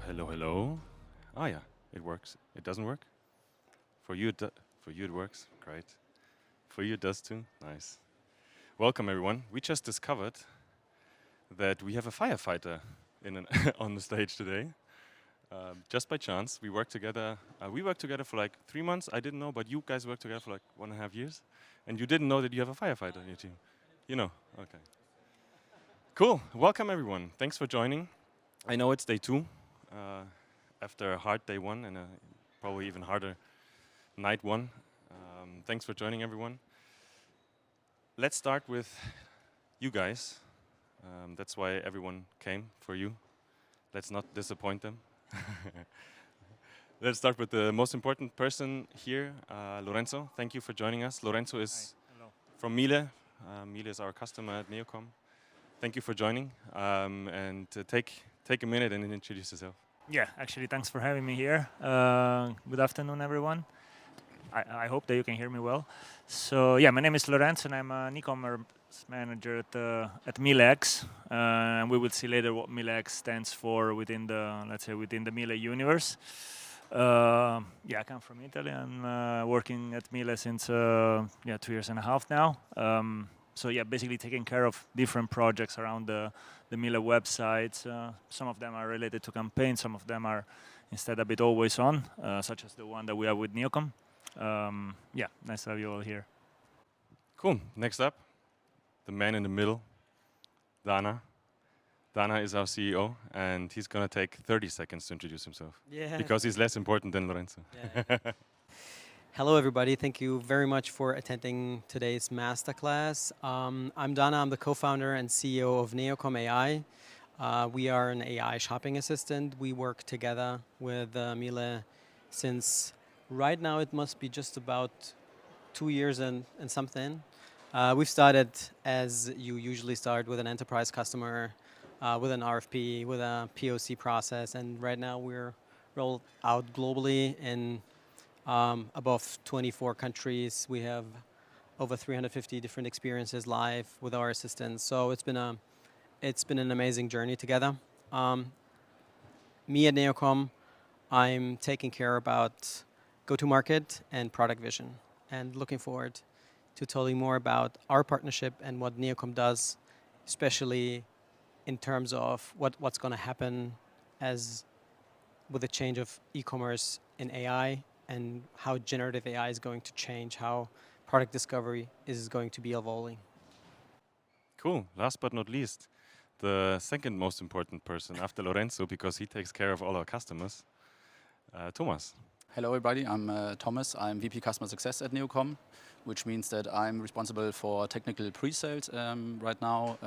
Hello, hello. Oh yeah, it works. It doesn't work? For you, for you it works. Great. For you it does too. Nice. Welcome everyone. We just discovered that we have a firefighter on the stage today. Just by chance, we worked together. We worked together for like 3 months. I didn't know, but you guys worked together for like 1.5 years, and you didn't know that you have a firefighter in your team. You know. Okay. Cool. Welcome everyone. Thanks for joining. I know it's day 2. After a hard day 1 and a probably even harder night 1. Thanks for joining everyone. Let's start with you guys. That's why everyone came, for you. Let's not disappoint them. Let's start with the most important person here, Lorenzo. Thank you for joining us. Lorenzo is from Miele. Miele is our customer at Neocom. Thank you for joining. And take a minute and introduce yourself. Yeah, actually, thanks for having me here. Good afternoon, everyone. I hope that you can hear me well. So yeah, my name is Lorenzo, and I'm an e-commerce manager at Miele. And we will see later what Miele stands for within the, let's say, within the Miele universe. Yeah, I come from Italy. I'm working at Miele since 2.5 years now. So yeah, basically taking care of different projects around the Miele websites. Some of them are related to campaigns, some of them are instead a bit always on, such as the one that we have with Neocom. Yeah, nice to have you all here. Cool. Next up, the man in the middle, Dana. Dana is our CEO, and he's going to take 30 seconds to introduce himself. Yeah. Because he's less important than Lorenzo. Yeah. Hello, everybody. Thank you very much for attending today's Masterclass. I'm Dana. I'm the co-founder and CEO of Neocom-ai. We are an AI shopping assistant. We work together with Miele since right now it must be just about 2 years and something. We've started as you usually start with an enterprise customer, with an RFP, with a POC process, and right now we're rolled out globally in above 24 countries. We have over 350 different experiences live with our assistants. So it's been an amazing journey together. Me at Neocom, I'm taking care about go-to-market and product vision, and looking forward to telling more about our partnership and what Neocom does, especially in terms of what's going to happen as with the change of e-commerce in AI, and how generative AI is going to change how product discovery is going to be evolving. Cool. Last but not least, the second most important person after Lorenzo, because he takes care of all our customers, Thomas. Hello everybody, I'm Thomas. I'm VP Customer Success at Neocom, which means that I'm responsible for technical pre-sales right now,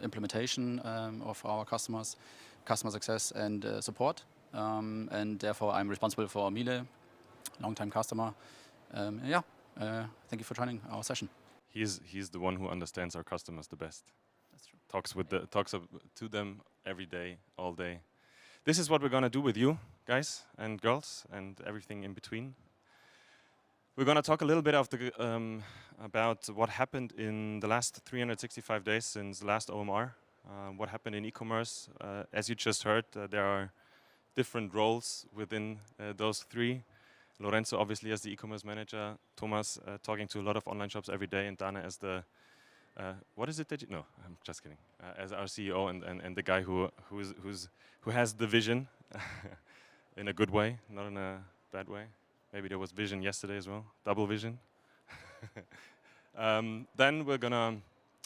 implementation of our customers, customer success and support. And therefore I'm responsible for Miele, long-time customer. Thank you for joining our session. He's the one who understands our customers the best. That's true. Talks to them every day, all day. This is what we're gonna do with you, guys and girls, and everything in between. We're gonna talk a little bit about what happened in the last 365 days since last OMR. What happened in e-commerce. As you just heard, there are different roles within those 3. Lorenzo obviously as the e-commerce manager, Thomas talking to a lot of online shops every day, and Dana as the what is it that you? No, I'm just kidding. As our CEO and the guy who has the vision in a good way, not in a bad way. Maybe there was vision yesterday as well, double vision. Then we're gonna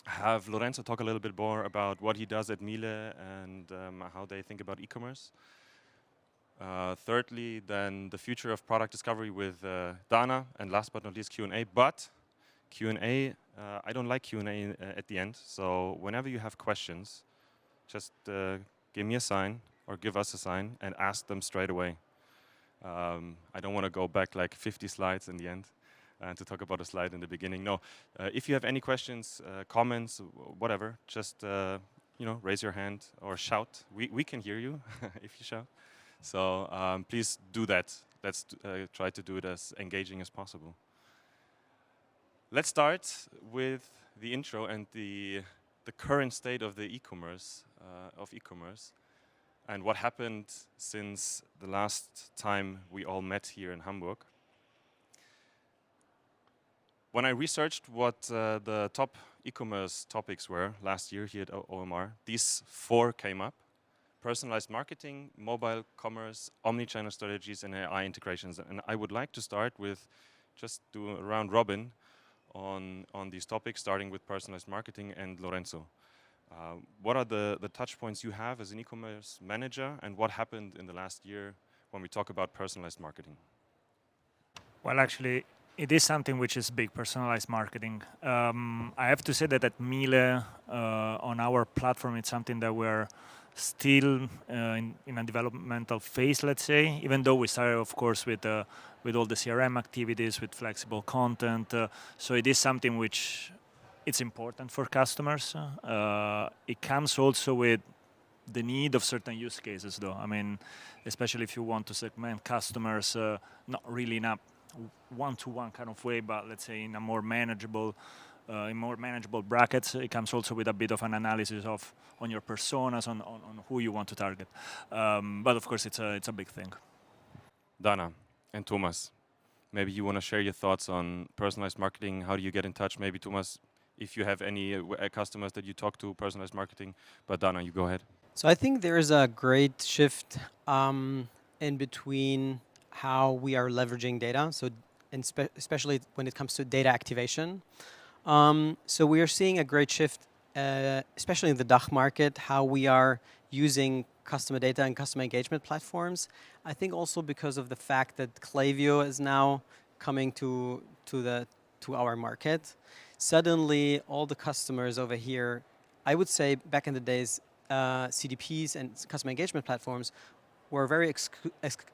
have Lorenzo talk a little bit more about what he does at Miele and how they think about e-commerce. Thirdly, then the future of product discovery with Dana, and last but not least Q&A. But Q&A, I don't like Q&A at the end, so whenever you have questions, just give me a sign or give us a sign and ask them straight away. I don't want to go back like 50 slides in the end to talk about a slide in the beginning. No, if you have any questions, comments, whatever, just raise your hand or shout. We can hear you if you shout. So please do that. Let's try to do it as engaging as possible. Let's start with the intro and the current state of the e-commerce. and what happened since the last time we all met here in Hamburg. When I researched what the top e-commerce topics were last year here at OMR, these 4 came up: personalized marketing, mobile commerce, omnichannel strategies, and AI integrations. And I would like to start with just do a round robin on these topics, starting with personalized marketing and Lorenzo. What are the touch points you have as an e-commerce manager, and what happened in the last year when we talk about personalized marketing? Well, actually, it is something which is big, personalized marketing. I have to say that at Miele, on our platform, it's something that we're still in a developmental phase, let's say, even though we started, of course, with all the CRM activities, with flexible content. So it is something which it's important for customers. It comes also with the need of certain use cases, though. I mean, especially if you want to segment customers, not really in a one-to-one kind of way, but let's say in a more manageable brackets. It comes also with a bit of an analysis on your personas, on who you want to target. But of course, it's a big thing. Dana and Thomas, maybe you want to share your thoughts on personalized marketing. How do you get in touch? Maybe Thomas, if you have any customers that you talk to, personalized marketing. But Dana, you go ahead. So I think there is a great shift in between how we are leveraging data. So especially when it comes to data activation. So we are seeing a great shift, especially in the DACH market, how we are using customer data and customer engagement platforms. I think also because of the fact that Klaviyo is now coming to our market. Suddenly, all the customers over here, I would say back in the days, CDPs and customer engagement platforms were very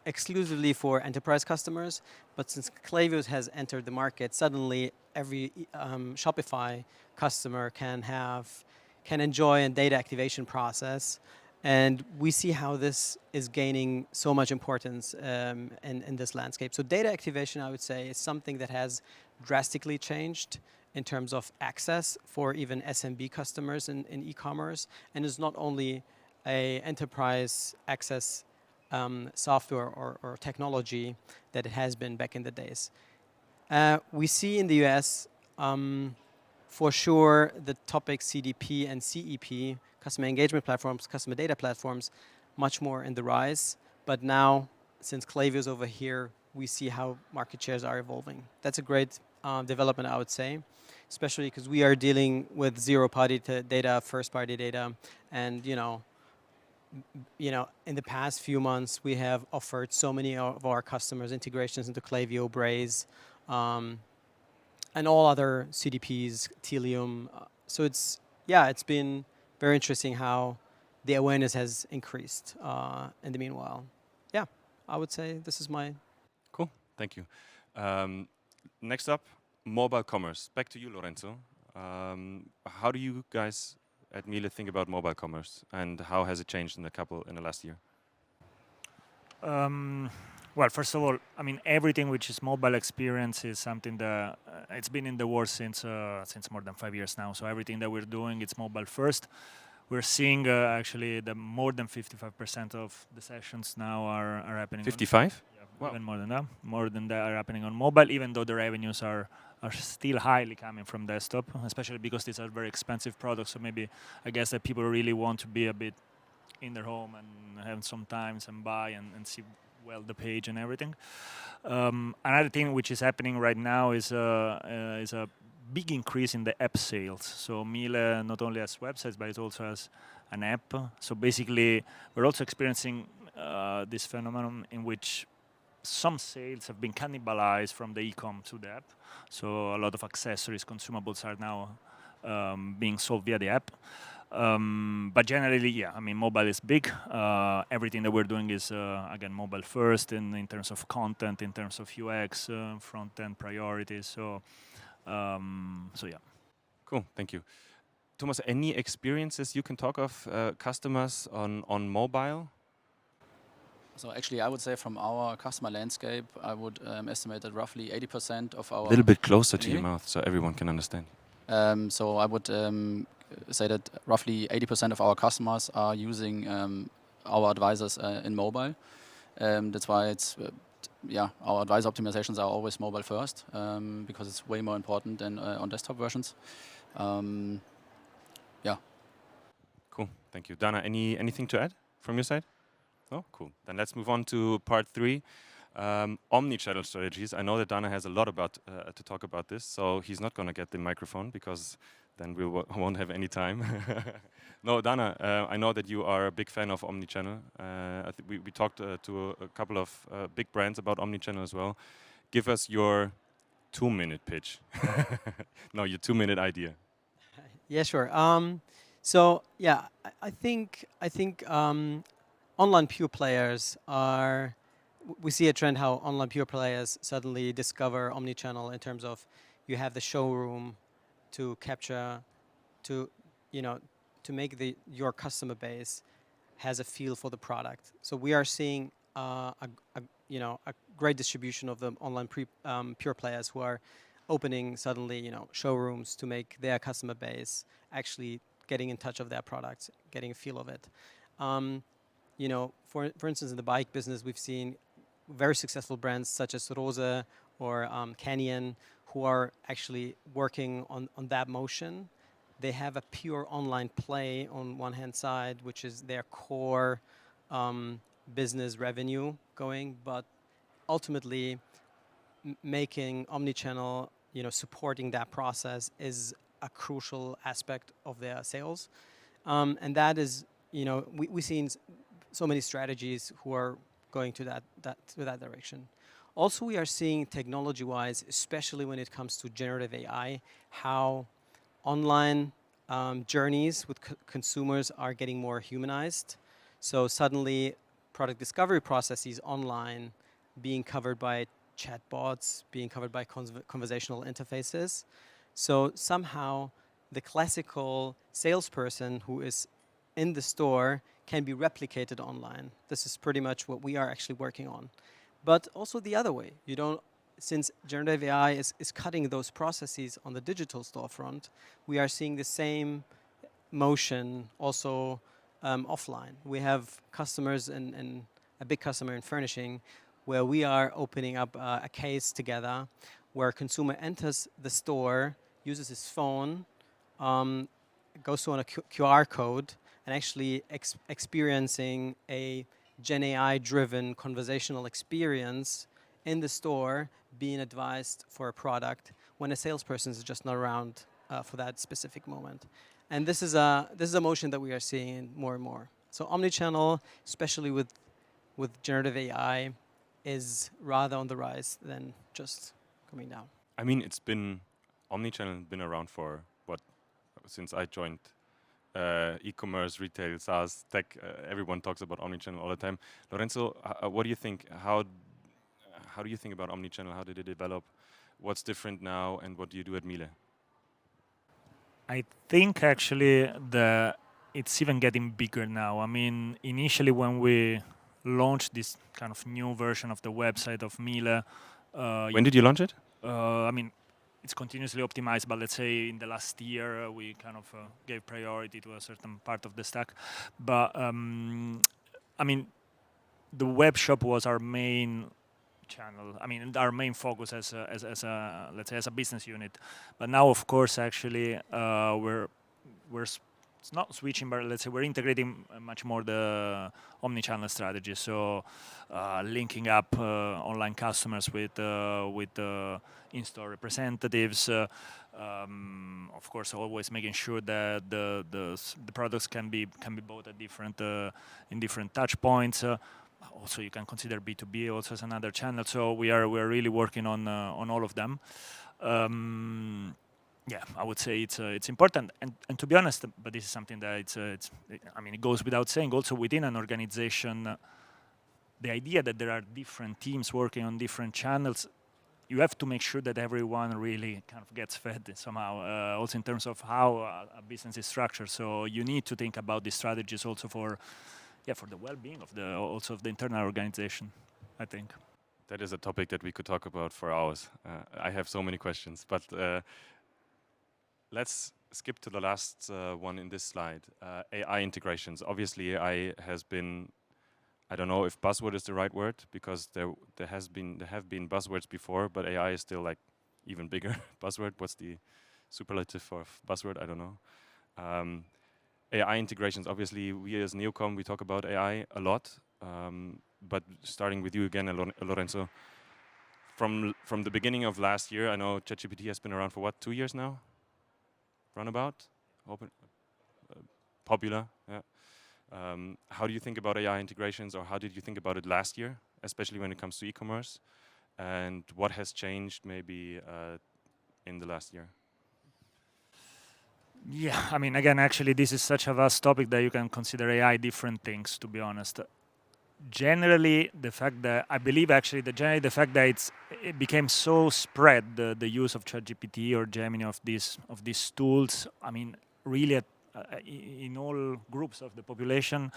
exclusively for enterprise customers. But since Klaviyo has entered the market, suddenly every Shopify customer can enjoy a data activation process. And we see how this is gaining so much importance in this landscape. So data activation, I would say, is something that has drastically changed in terms of access for even SMB customers in e-commerce, and is not only a enterprise access software or technology that it has been back in the days. We see in the US, for sure, the topic CDP and CEP, customer engagement platforms, customer data platforms, much more in the rise. But now, since Klaviyo is over here, we see how market shares are evolving. That's a great development, I would say, especially because we are dealing with zero-party data, first-party data, and in the past few months, we have offered so many of our customers integrations into Klaviyo, Braze, and all other CDPs, Telium. So it's been very interesting how the awareness has increased in the meanwhile. Yeah, I would say this is my... Cool, thank you. Next up, mobile commerce. Back to you, Lorenzo. How do you guys at Miele think about mobile commerce, and how has it changed in the last year? Well, first of all, I mean, everything which is mobile experience is something that it's been in the works since more than 5 years now. So everything that we're doing, it's mobile first. We're seeing actually the more than 55% of the sessions now are happening. 55? Yeah, wow. Even more than that. More than that are happening on mobile, even though the revenues are still highly coming from desktop, especially because these are very expensive products. So maybe I guess that people really want to be a bit in their home and have some time and buy and see well the page and everything. Another thing which is happening right now is a big increase in the app sales. So Miele not only has websites, but it also has an app. So basically, we're also experiencing this phenomenon in which some sales have been cannibalized from the e-com to the app. So a lot of accessories, consumables are now being sold via the app. But generally, yeah, I mean, mobile is big. Everything that we're doing is, again, mobile first in terms of content, in terms of UX, front-end priorities. So yeah. Cool, thank you. Thomas, any experiences you can talk of customers on mobile? So actually, I would say from our customer landscape, I would estimate that roughly 80% of our... A little bit closer to your mouth so everyone can understand. So I would say that roughly 80% of our customers are using our advisors in mobile. That's why it's our advisor optimizations are always mobile first because it's way more important than on desktop versions. Yeah. Cool, thank you. Dana, anything to add from your side? No? Cool. Then let's move on to part 3. Omni-channel strategies. I know that Dana has a lot about to talk about this, so he's not going to get the microphone because then we won't have any time. No, Dana, I know that you are a big fan of omni-channel. We talked to a couple of big brands about omni-channel as well. Give us your 2-minute pitch. No, your 2-minute idea. Yeah, sure. So yeah, I think online pure players are. We see a trend how online pure players suddenly discover omnichannel in terms of you have the showroom to capture, to make your customer base has a feel for the product. So we are seeing a great distribution of the online pure players who are opening suddenly showrooms to make their customer base actually getting in touch of their products, getting a feel of it. For instance, in the bike business, we've seen very successful brands such as Rose or Canyon who are actually working on that motion. They have a pure online play on one hand side, which is their core business revenue going, but ultimately making omnichannel, supporting that process is a crucial aspect of their sales. And that is, we've seen so many strategies who are going to that direction. Also, we are seeing technology-wise, especially when it comes to generative AI, how online journeys with consumers are getting more humanized. So suddenly, product discovery processes online being covered by chatbots, being covered by conversational interfaces. So somehow, the classical salesperson who is in the store can be replicated online. This is pretty much what we are actually working on. But also the other way, since generative AI is cutting those processes on the digital storefront, we are seeing the same motion also offline. We have customers and a big customer in furnishing where we are opening up a case together where a consumer enters the store, uses his phone, goes to a QR code, and actually experiencing a Gen AI-driven conversational experience in the store, being advised for a product when a salesperson is just not around for that specific moment. And this is a motion that we are seeing more and more. So omnichannel, especially with generative AI, is rather on the rise than just coming down. I mean, omnichannel been around for since I joined e-commerce, retail, SaaS, tech. Everyone talks about omnichannel all the time. Lorenzo, what do you think? How do you think about omnichannel? How did it develop? What's different now, and what do you do at Miele? I think actually it's even getting bigger now. I mean, initially when we launched this kind of new version of the website of Miele. When did you launch it? I mean, it's continuously optimized, but let's say in the last year we kind of gave priority to a certain part of the stack. But I mean, the web shop was our main channel. I mean, our main focus as a let's say as a business unit. But now, of course, actually we're it's not switching, but let's say we're integrating much more the omni-channel strategy. So linking up online customers with in-store representatives. Of course, always making sure that the products can be bought at in different touch points. Also, you can consider B2B also as another channel. So we're really working on all of them. Yeah, I would say it's important, and to be honest, but this is something that I mean, it goes without saying. Also, within an organization, the idea that there are different teams working on different channels, you have to make sure that everyone really kind of gets fed somehow. Also, in terms of how a business is structured, so you need to think about these strategies also for the well-being of the internal organization, I think. That is a topic that we could talk about for hours. I have so many questions, but. Let's skip to the last one in this slide. AI integrations. Obviously, AI has been I don't know if buzzword is the right word, because there have been buzzwords before, but AI is still like even bigger buzzword. What's the superlative for buzzword? I don't know. AI integrations. Obviously, we as Neocom, we talk about AI a lot. But starting with you again, Lorenzo. From the beginning of last year, I know ChatGPT has been around for what, 2 years now? Runabout? Open, popular. Yeah. How do you think about AI integrations, or how did you think about it last year, especially when it comes to e-commerce? And what has changed maybe in the last year? Yeah, I mean, again, actually, this is such a vast topic that you can consider AI different things, to be honest. Generally, the fact that I believe actually the fact that it became so spread, the use of ChatGPT or Gemini, of these tools. I mean, really in all groups of the population,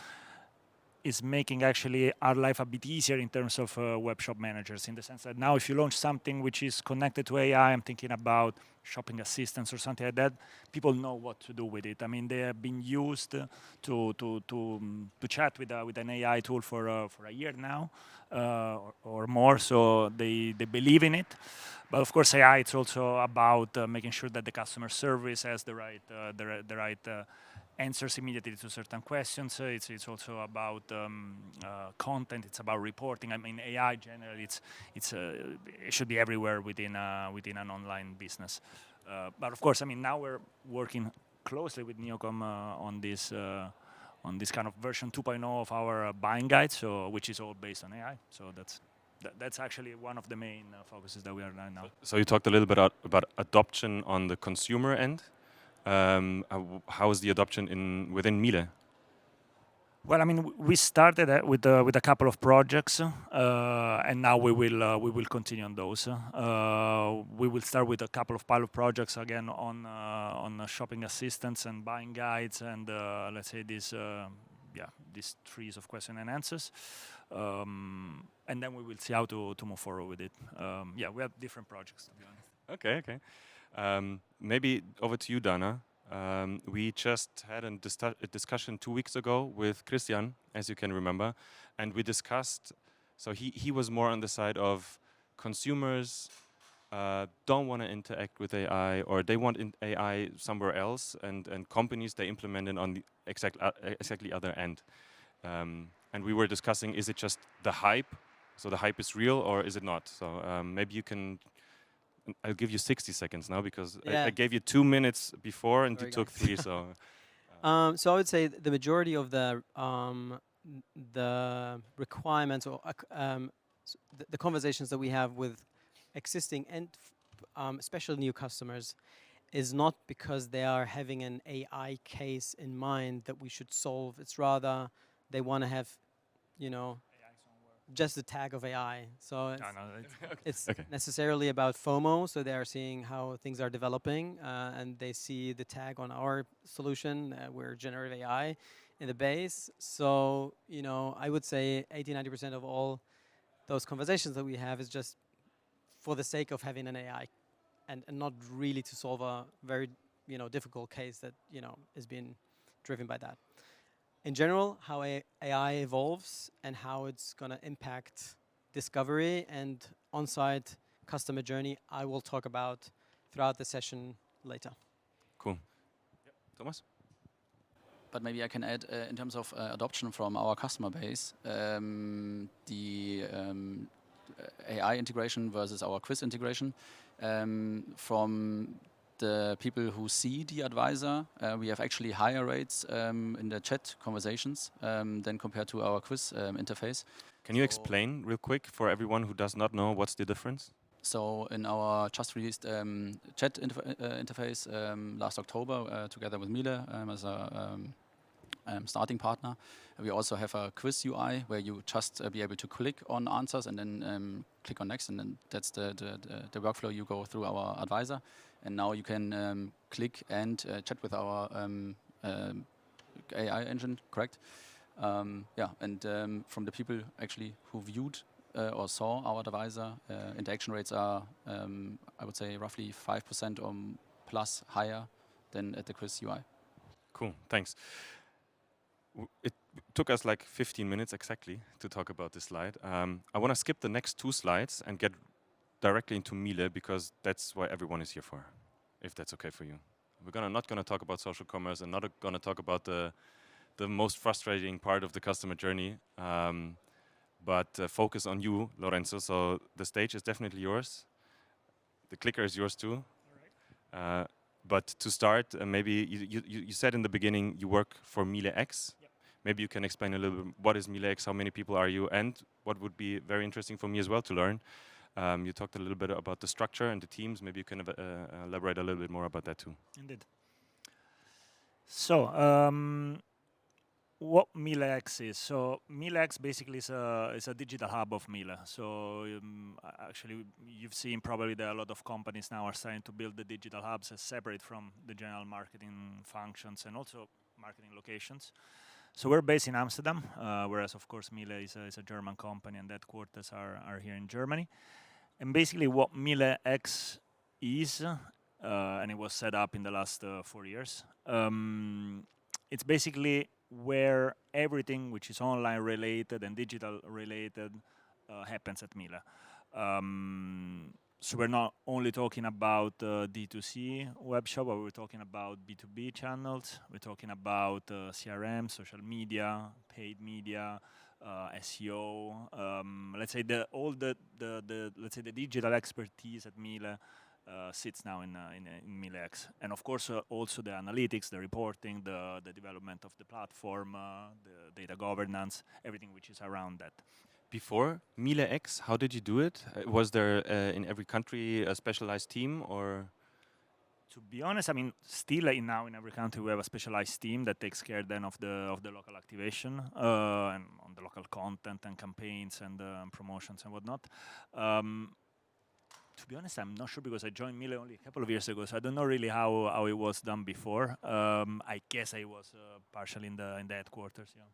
is making actually our life a bit easier in terms of web shop managers, in the sense that now if you launch something which is connected to AI, I'm thinking about shopping assistants or something like that, people know what to do with it. I mean, they have been used to chat with an AI tool for a year now or more, so they believe in it. But of course, AI, it's also about making sure that the customer service has the right answers immediately to certain questions. It's also about content. It's about reporting. I mean, AI generally, it should be everywhere within an online business. But of course, I mean, now we're working closely with Neocom on this kind of version 2.0 of our buying guide, which is all based on AI. So that's actually one of the main focuses that we are doing now. So you talked a little bit about adoption on the consumer end. How is the adoption within Miele? Well, I mean, we started with a couple of projects, and now we will continue on those. We will start with a couple of pilot projects again on shopping assistants and buying guides, and let's say these trees of question and answers, and then we will see how to move forward with it. We have different projects, to be honest. Okay. Maybe over to you, Dana. We just had a discussion 2 weeks ago with Christian, as you can remember, and we discussed. So he was more on the side of consumers don't want to interact with AI, or they want AI somewhere else, and companies, they implement it on the exactly other end. And we were discussing, is it just the hype? So the hype is real, or is it not? So maybe you can. I'll give you 60 seconds now, because I gave you 2 minutes before and you took 3. So, so I would say the majority of the requirements or the conversations that we have with existing and especially new customers is not because they are having an AI case in mind that we should solve. It's rather they want to have, just the tag of AI. So it's necessarily about FOMO. So they are seeing how things are developing, and they see the tag on our solution. We're generative AI in the base. So, I would say 80-90% of all those conversations that we have is just for the sake of having an AI, and not really to solve a very, difficult case that, is being driven by that. In general, how AI evolves and how it's going to impact discovery and on-site customer journey, I will talk about throughout the session later. Cool. Yep. Thomas? But maybe I can add, in terms of adoption from our customer base, the AI integration versus our quiz integration. From the people who see the advisor, we have actually higher rates in the chat conversations than compared to our quiz interface. Can you explain real quick for everyone who does not know what's the difference? So in our just released chat interface last October, together with Miele as a starting partner, we also have a quiz UI where you just be able to click on answers and then click on next, and then that's the workflow you go through our advisor. And now you can click and chat with our AI engine, correct? And from the people actually who viewed or saw our advisor, interaction rates are, I would say, roughly 5% or plus higher than at the quiz UI. Cool, thanks. It took us like 15 minutes exactly to talk about this slide. I want to skip the next 2 slides and get directly into Miele, because that's why everyone is here for, if that's okay for you. We're not gonna talk about social commerce and not gonna talk about the most frustrating part of the customer journey, but focus on you, Lorenzo. So the stage is definitely yours. The clicker is yours too. But to start, maybe you said in the beginning you work for Miele X. Yep. Maybe you can explain a little bit, what is Miele X, how many people are you, and what would be very interesting for me as well to learn. You talked a little bit about the structure and the teams. Maybe you can elaborate a little bit more about that too. Indeed. So, what Miele X is? So Miele X basically is a digital hub of Miele. So actually, you've seen probably that a lot of companies now are starting to build the digital hubs as separate from the general marketing functions and also marketing locations. So we're based in Amsterdam, whereas of course Miele is a German company and headquarters are here in Germany. And basically what Miele X is, and it was set up in the last 4 years, it's basically where everything which is online related and digital related happens at Miele. So we're not only talking about D2C web shop, but we're talking about B2B channels. We're talking about CRM, social media, paid media, SEO. Let's say all the let's say the digital expertise at Miele sits now in Miele X, and of course also the analytics, the reporting, the development of the platform, the data governance, everything which is around that. Before Miele X, how did you do it? Was there in every country a specialized team, or? To be honest, I mean, still now in every country we have a specialized team that takes care then of the local activation and on the local content and campaigns and promotions and whatnot. To be honest, I'm not sure because I joined Miele only a couple of years ago, so I don't know really how it was done before. I guess I was partially in the headquarters. Yeah.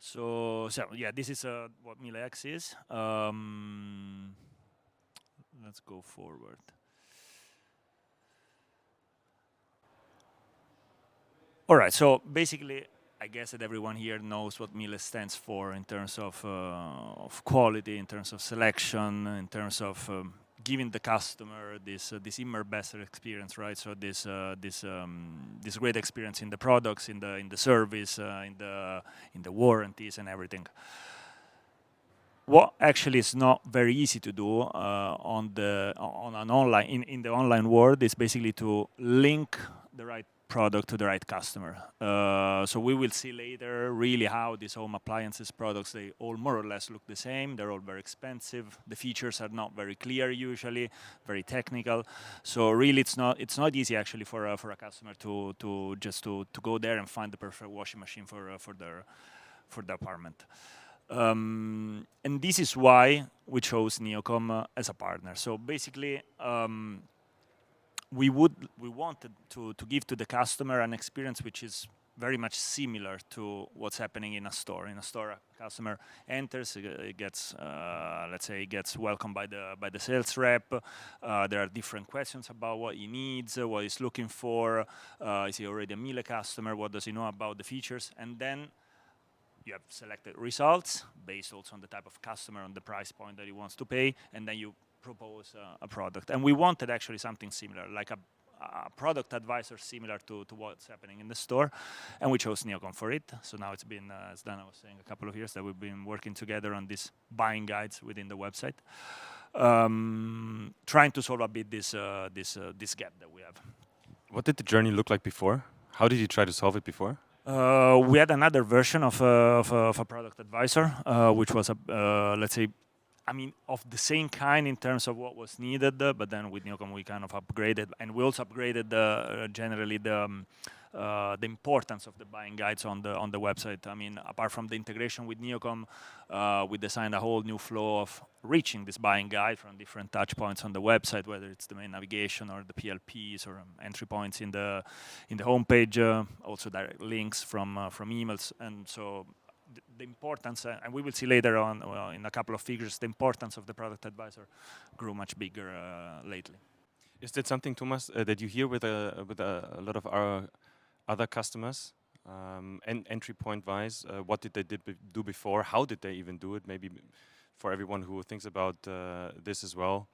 So yeah, this is what Miele X is. Let's go forward. All right, so basically, I guess that everyone here knows what Miele stands for in terms of quality, in terms of selection, in terms of giving the customer this immer better experience, right? So this great experience in the products, in the service, in the warranties and everything. What actually is not very easy to do in the online world is basically to link the right product to the right customer. So we will see later really how these home appliances products, they all more or less look the same. They're all very expensive. The features are not very clear usually, very technical. So really it's not easy actually for a customer to just go there and find the perfect washing machine for their apartment. And this is why we chose Neocom as a partner. So basically, we wanted to give to the customer an experience which is very much similar to what's happening in a store. In a store, a customer enters, gets welcomed by the sales rep. There are different questions about what he needs, what he's looking for. Is he already a Miele customer? What does he know about the features? And then you have selected results based also on the type of customer, on the price point that he wants to pay, and then you propose a product. And we wanted actually something similar, like a product advisor similar to what's happening in the store, and we chose Neocom for it. So now it's been, as Dana was saying, a couple of years that we've been working together on these buying guides within the website, trying to solve a bit this gap that we have. What did the journey look like before? How did you try to solve it before? We had another version of a product advisor, which was let's say, I mean, of the same kind in terms of what was needed, but then with Neocom we kind of upgraded, and we also upgraded generally the importance of the buying guides on the website. I mean, apart from the integration with Neocom, we designed a whole new flow of reaching this buying guide from different touch points on the website, whether it's the main navigation or the PLPs or entry points in the homepage, also direct links from emails, and so. The importance, and we will see later on in a couple of figures, the importance of the product advisor grew much bigger lately. Is that something, Thomas, that you hear with a lot of our other customers? and entry point wise, what did they do before? How did they even do it? Maybe for everyone who thinks about this as well.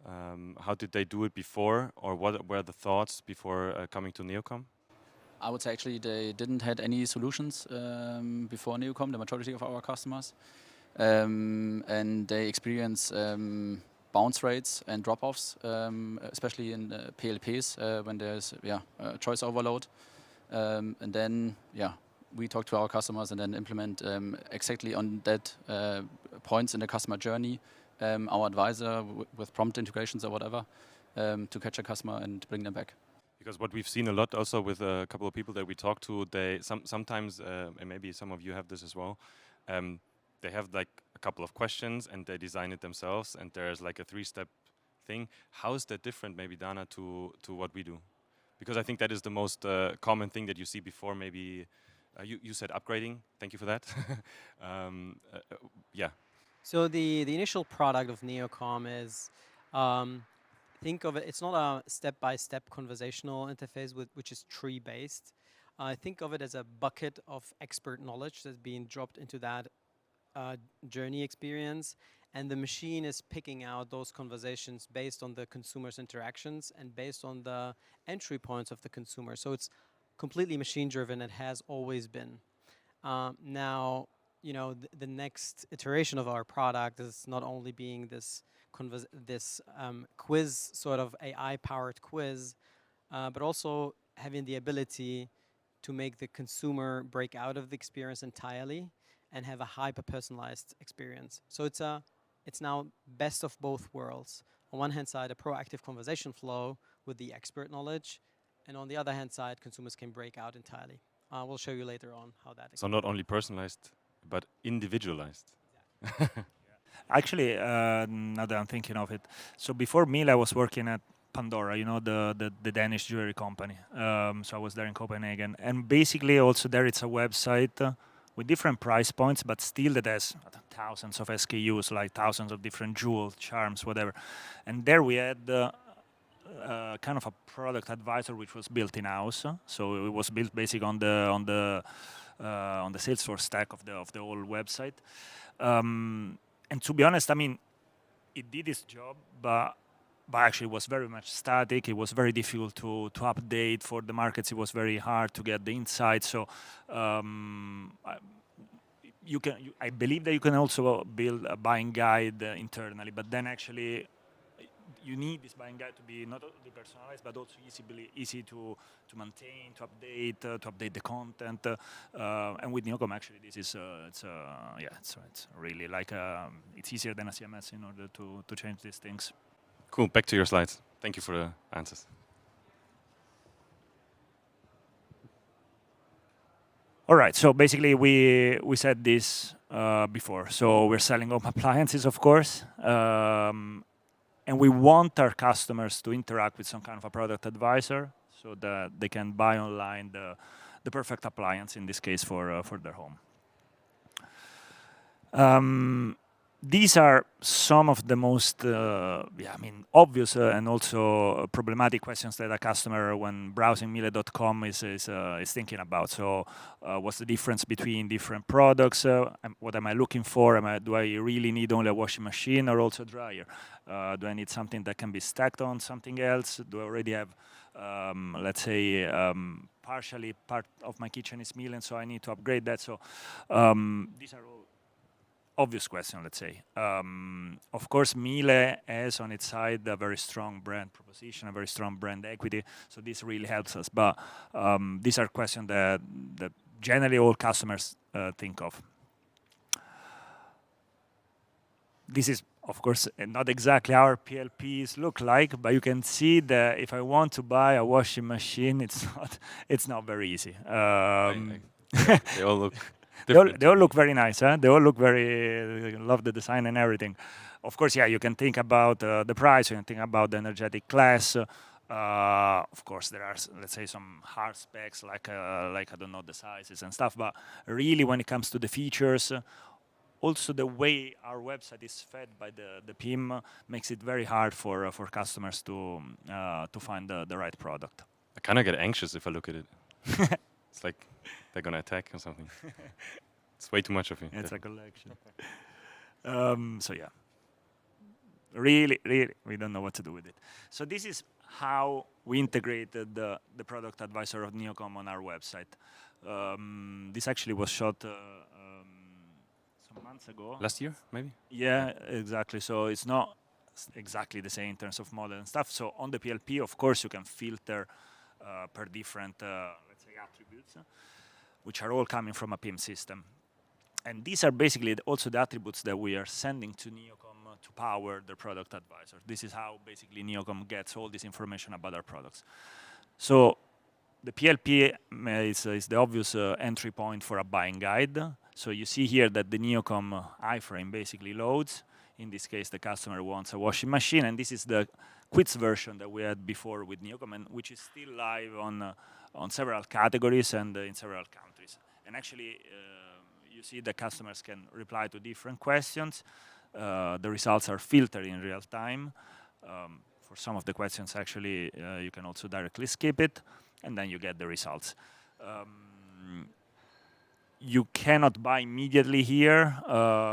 How did they do it before, or what were the thoughts before coming to Neocom? I would say actually they didn't had any solutions before Neocom, the majority of our customers. And they experience bounce rates and drop-offs, especially in PLPs when there's choice overload. And then we talk to our customers and then implement exactly on that points in the customer journey our advisor with prompt integrations or whatever to catch a customer and bring them back. Because what we've seen a lot also with a couple of people that we talk to, they sometimes, and maybe some of you have this as well, they have like a couple of questions and they design it themselves, and there's like a 3-step thing. How is that different, maybe Dana, to what we do? Because I think that is the most common thing that you see before. Maybe you said upgrading. Thank you for that. Yeah. So the initial product of Neocom is, think of it, it's not a step-by-step conversational interface which is tree-based. Think of it as a bucket of expert knowledge that's being dropped into that journey experience, and the machine is picking out those conversations based on the consumer's interactions and based on the entry points of the consumer. So it's completely machine-driven. It has always been. Now, you know, the next iteration of our product is not only being this quiz, sort of AI-powered quiz, but also having the ability to make the consumer break out of the experience entirely and have a hyper-personalized experience. So it's now best of both worlds. On one hand side, a proactive conversation flow with the expert knowledge, and on the other hand side, consumers can break out entirely. We'll show you later on how that is. So not only personalized, but individualized. Actually, now that I'm thinking of it, so before Miele, I was working at Pandora, you know, the Danish jewelry company. So I was there in Copenhagen, and basically also there it's a website with different price points, but still that has thousands of SKUs, like thousands of different jewels, charms, whatever. And there we had kind of a product advisor which was built in house. So it was built basically on the Salesforce stack of the whole website. And to be honest, I mean, it did its job, but actually it was very much static. It was very difficult to update for the markets. It was very hard to get the insights. So I believe that you can also build a buying guide internally, but then actually you need this buying guide to be not only personalized, but also easy to maintain, to update the content. And with Neocom, actually, this is it's really like it's easier than a CMS in order to change these things. Cool. Back to your slides. Thank you for the answers. All right. So basically, we said this before. So we're selling home appliances, of course. And we want our customers to interact with some kind of a product advisor so that they can buy online the perfect appliance, in this case, for their home. These are some of the most obvious and also problematic questions that a customer, when browsing Miele.com, is thinking about. So what's the difference between different products? What am I looking for? Do I really need only a washing machine or also a dryer? Do I need something that can be stacked on something else? Do I already have, let's say, partially part of my kitchen is Miele, and so I need to upgrade that? So these are all obvious question, let's say. Of course, Miele has on its side a very strong brand proposition, a very strong brand equity, so this really helps us. But these are questions that generally all customers think of. This is, of course, not exactly how our PLPs look like, but you can see that if I want to buy a washing machine, it's not very easy. They all look They all look very nice, huh? They all look very, love the design and everything. Of course, yeah, you can think about the price, you can think about the energetic class. Of course, there are, let's say, some hard specs, like I don't know, the sizes and stuff, but really when it comes to the features, also the way our website is fed by the PIM makes it very hard for customers to find the right product. I kind of get anxious if I look at it. It's like they're gonna attack or something. It's way too much of you. It's a collection. So yeah, really, we don't know what to do with it. So this is how we integrated the product advisor of Neocom on our website. This actually was shot some months ago. Last year, maybe? Yeah, exactly. So it's not exactly the same in terms of model and stuff. So on the PLP, of course, you can filter per different, let's say, attributes, which are all coming from a PIM system. And these are basically also the attributes that we are sending to Neocom to power the product advisor. This is how basically Neocom gets all this information about our products. So the PLP is the obvious entry point for a buying guide. So you see here that the Neocom iframe basically loads. In this case, the customer wants a washing machine, and this is the quiz version that we had before with Neocom, and which is still live on several categories and in several countries. And actually, you see the customers can reply to different questions. The results are filtered in real time. For some of the questions, actually, you can also directly skip it, and then you get the results. You cannot buy immediately here,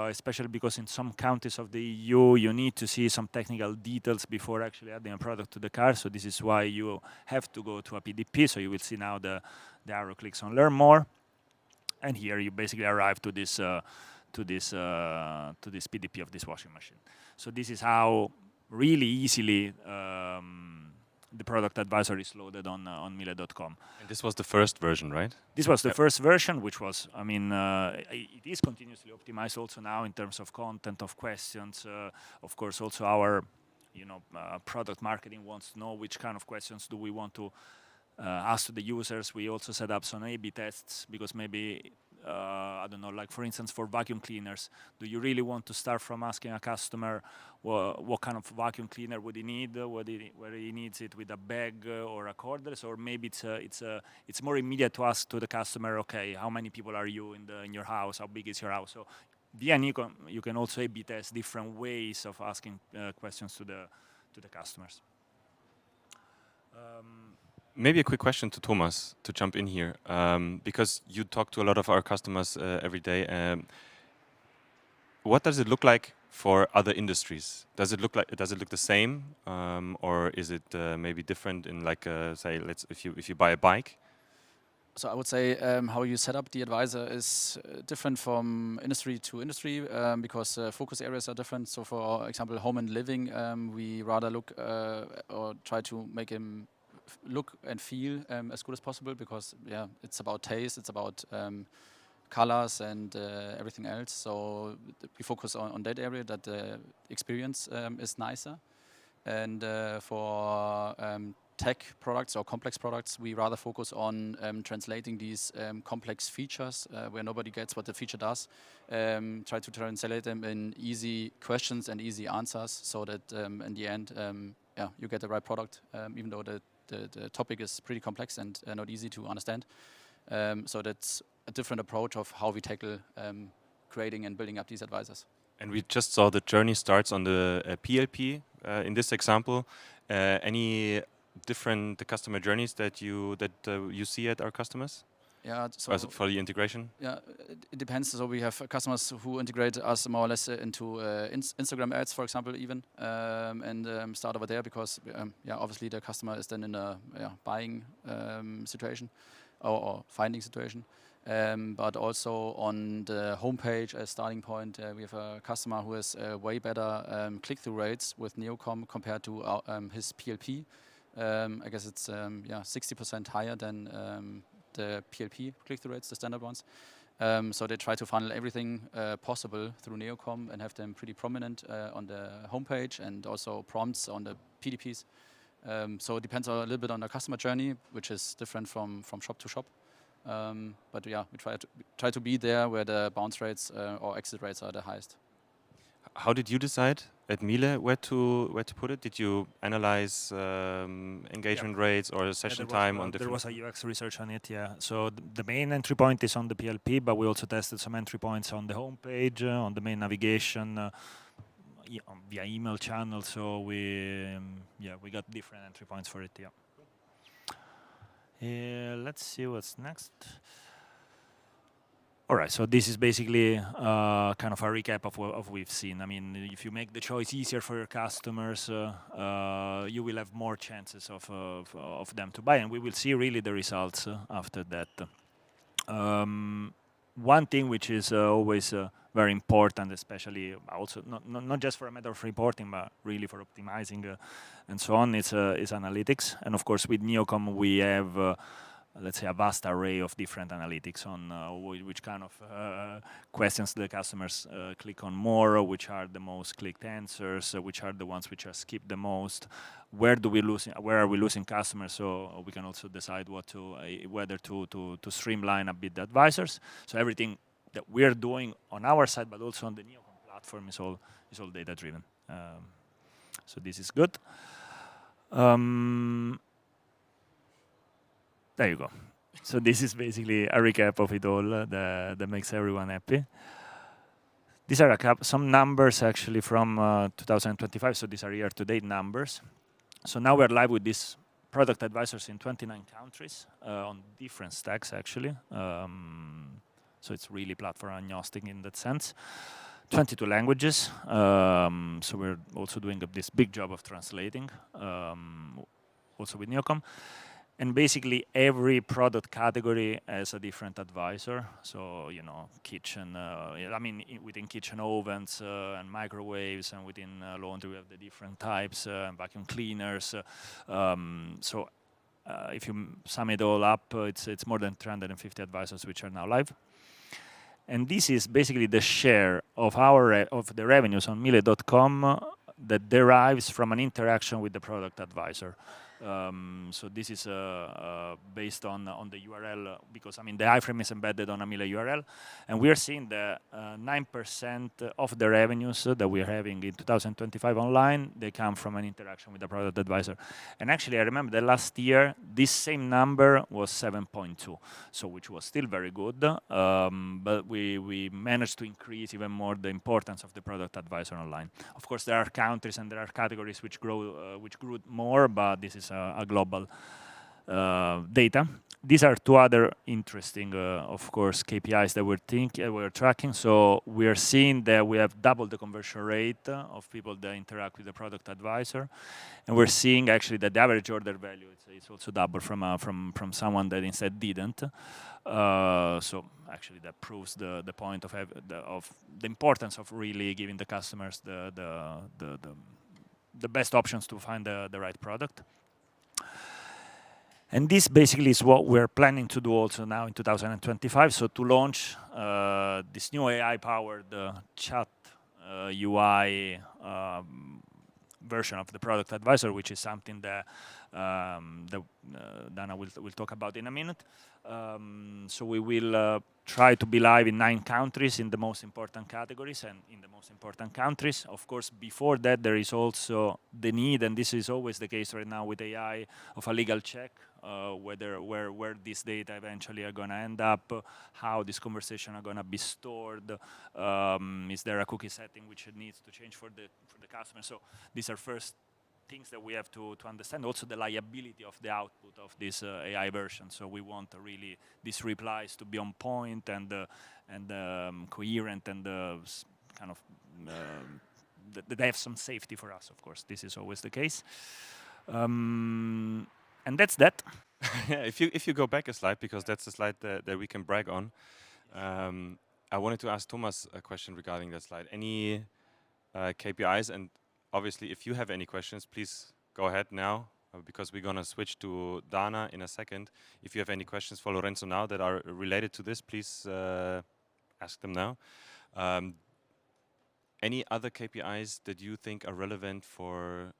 especially because in some countries of the EU, you need to see some technical details before actually adding a product to the cart. So this is why you have to go to a PDP. So you will see now the arrow clicks on Learn More. And here you basically arrive to this PDP of this washing machine. So this is how really easily the product advisor is loaded on Miele.com. And this was the first version, right? This was the first version, which was, I mean, it is continuously optimized also now in terms of content, of questions. Of course, also our, product marketing wants to know which kind of questions do we want to ask to the users. We also set up some A/B tests because maybe, I don't know, like for instance, for vacuum cleaners, do you really want to start from asking a customer what kind of vacuum cleaner would he need, whether he needs it with a bag or a cordless, or maybe it's more immediate to ask to the customer, okay, how many people are you in your house, how big is your house? So via Neocom, you can also A/B test different ways of asking questions to the customers. Maybe a quick question to Thomas to jump in here, because you talk to a lot of our customers every day. What does it look like for other industries? Does it look the same, or is it maybe different in like say if you buy a bike? So I would say how you set up the advisor is different from industry to industry because focus areas are different. So for example, home and living, we rather look or try to make him look and feel as good as possible because it's about taste, it's about colors and everything else. So we focus on that area, that the experience is nicer. And for tech products or complex products, we rather focus on translating these complex features where nobody gets what the feature does. Try to translate them in easy questions and easy answers so that in the end, you get the right product, even though the topic is pretty complex and not easy to understand. So that's a different approach of how we tackle creating and building up these advisors. And we just saw the journey starts on the PLP in this example. Any different customer journeys that you see at our customers? Yeah, so for the integration? Yeah, it depends. So we have customers who integrate us more or less into Instagram ads, for example, even, and start over there because, obviously the customer is then in a buying situation or finding situation. But also on the homepage as starting point, we have a customer who has way better click-through rates with Neocom compared to his PLP. I guess it's 60% higher than the PLP click-through rates, the standard ones. So they try to funnel everything possible through Neocom and have them pretty prominent on the homepage and also prompts on the PDPs. So it depends a little bit on the customer journey, which is different from shop to shop. But we try to be there where the bounce rates or exit rates are the highest. How did you decide at Miele where to put it? Did you analyze engagement rates or session time on different? There was a UX research on it, yeah. So the main entry point is on the PLP, but we also tested some entry points on the homepage, on the main navigation, via email channel. So we got different entry points for it, yeah. Let's see what's next. All right, so this is basically kind of a recap of what we've seen. I mean, if you make the choice easier for your customers, you will have more chances of them to buy, and we will see really the results after that. One thing which is always very important, especially also not just for a matter of reporting, but really for optimizing and so on, is analytics. And of course, with Neocom, we have let's say a vast array of different analytics on which kind of questions the customers click on more, which are the most clicked answers, which are the ones which are skipped the most, where are we losing customers, so we can also decide whether to streamline a bit the advisors. So everything that we're doing on our side, but also on the Neocom platform, is all data driven. So this is good. There you go. So this is basically a recap of it all that makes everyone happy. These are some numbers actually from 2025. So these are year-to-date numbers. So now we're live with these product advisors in 29 countries on different stacks actually. So it's really platform agnostic in that sense. 22 languages. So we're also doing this big job of translating, also with Neocom. And basically every product category has a different advisor. So, you know, kitchen, I mean, within kitchen ovens and microwaves, and within laundry we have the different types, vacuum cleaners. So if you sum it all up, it's more than 350 advisors which are now live. And this is basically the share of of the revenues on Miele.com that derives from an interaction with the product advisor. So this is based on the URL, because I mean the iframe is embedded on a Miele URL, and we are seeing the 9% of the revenues that we are having in 2025 online, they come from an interaction with the product advisor. And actually, I remember that last year this same number was 7.2, so which was still very good, but we managed to increase even more the importance of the product advisor online. Of course, there are countries and there are categories which grew more, but this is a global data. These are two other interesting, of course, KPIs that we're tracking. So we are seeing that we have doubled the conversion rate of people that interact with the product advisor, and we're seeing actually that the average order value is also double from someone that instead didn't. So actually, that proves the point of the importance of really giving the customers the best options to find the right product. And this basically is what we're planning to do also now in 2025. So to launch this new AI-powered chat UI version of the product advisor, which is something that Dana will talk about in a minute. So we will try to be live in 9 countries in the most important categories and in the most important countries. Of course, before that, there is also the need, and this is always the case right now with AI, of a legal check, where this data eventually are going to end up, how this conversation are going to be stored, is there a cookie setting which it needs to change for the customer. So these are first things that we have to understand. Also the liability of the output of this AI version. So we want really these replies to be on point and coherent and kind of that they have some safety for us. Of course, this is always the case. And that's that. If you go back a slide, because that's the slide that we can brag on. I wanted to ask Thomas a question regarding that slide. Any KPIs? And obviously, if you have any questions, please go ahead now, because we're going to switch to Dana in a second. If you have any questions for Lorenzo now that are related to this, please ask them now. Any other KPIs that you think are relevant for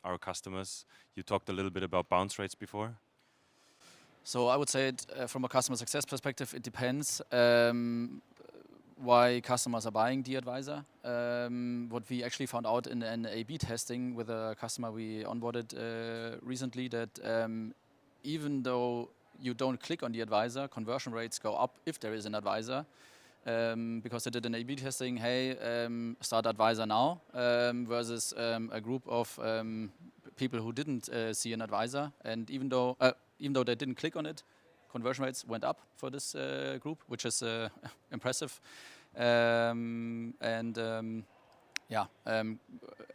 our customers? You talked a little bit about bounce rates before. So I would say from a customer success perspective, it depends why customers are buying the advisor. What we actually found out in an A/B testing with a customer we onboarded recently, that even though you don't click on the advisor, conversion rates go up if there is an advisor. Because they did an A/B testing, hey, start advisor now, versus a group of people who didn't see an advisor. And even though, even though they didn't click on it, conversion rates went up for this group, which is impressive.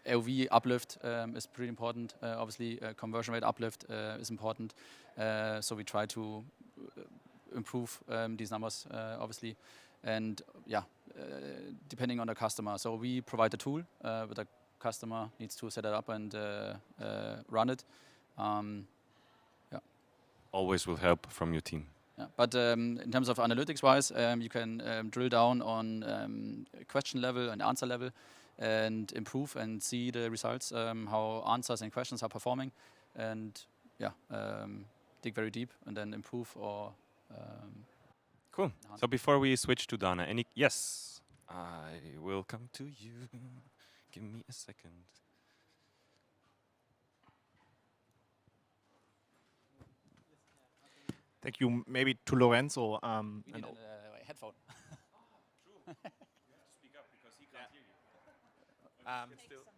AOV uplift is pretty important. Obviously, conversion rate uplift is important. So we try to improve these numbers, obviously. And depending on the customer. So we provide the tool, but the customer needs to set it up and run it. Always with help from your team. Yeah. But in terms of analytics-wise, you can drill down on question level and answer level and improve and see the results, how answers and questions are performing, and dig very deep and then improve or. Cool. So before we switch to Dana, yes, I will come to you. Give me a second. Thank you. Maybe to Lorenzo. We need a headphone. You have to speak up because he can't hear you.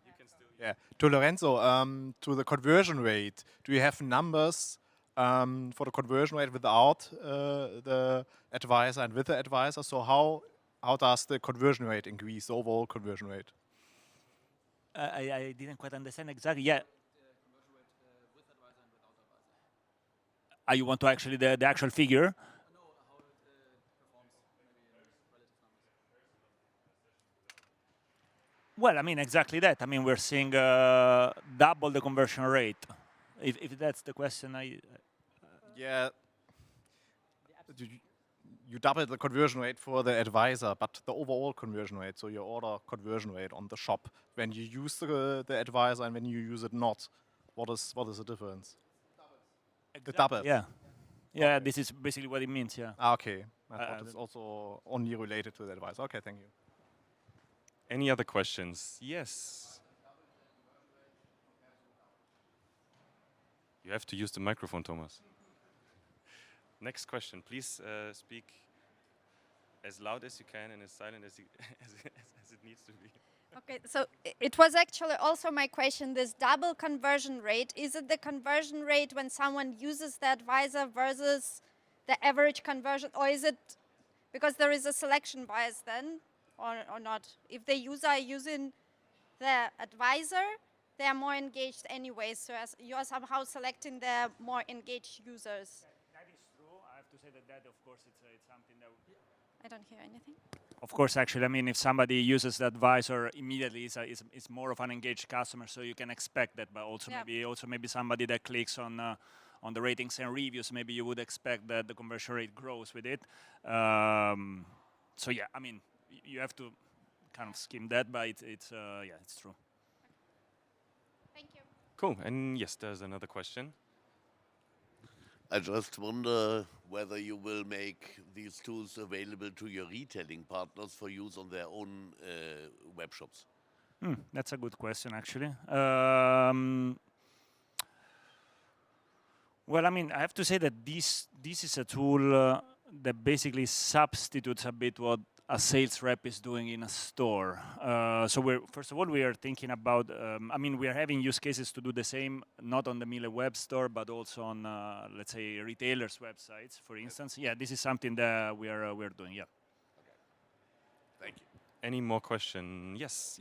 You can still. Yeah. To Lorenzo, to the conversion rate. Do you have numbers for the conversion rate without the advisor and with the advisor? So how does the conversion rate increase, the overall conversion rate? I didn't quite understand exactly. Yeah. You want to actually the actual figure? How it performs, maybe in relative numbers. Well, I mean, exactly that. I mean, we're seeing double the conversion rate. If that's the question, Yeah. You double the conversion rate for the advisor, but the overall conversion rate, so your order conversion rate on the shop, when you use the advisor and when you use it not, what is the difference? The double. Yeah. Yeah, this is basically what it means, yeah. Okay. I thought it's also only related to the advisor. Okay, thank you. Any other questions? Yes. You have to use the microphone, Thomas. Next question. Please speak as loud as you can and as silent as it needs to be. Okay, so it was actually also my question, this double conversion rate. Is it the conversion rate when someone uses the advisor versus the average conversion, or is it because there is a selection bias then, or not? If the user are using the advisor, they are more engaged anyway, so as you are somehow selecting the more engaged users. That is true. I have to say that of course, it's something that... I don't hear anything. Of course, actually, I mean, if somebody uses the advisor immediately, it's more of an engaged customer, so you can expect that. But also maybe somebody that clicks on the ratings and reviews, maybe you would expect that the conversion rate grows with it. So yeah, I mean, you have to kind of skim that, but it's true. Thank you. Cool. And yes, there's another question. I just wonder whether you will make these tools available to your retailing partners for use on their own web shops. That's a good question, actually. Well, I mean, I have to say that this is a tool that basically substitutes a bit what a sales rep is doing in a store. So first of all, we are thinking about, I mean, we are having use cases to do the same, not on the Miele web store, but also on, let's say, retailers' websites, for instance. Yeah, this is something that we are doing, yeah. Okay. Thank you. Any more questions? Yes.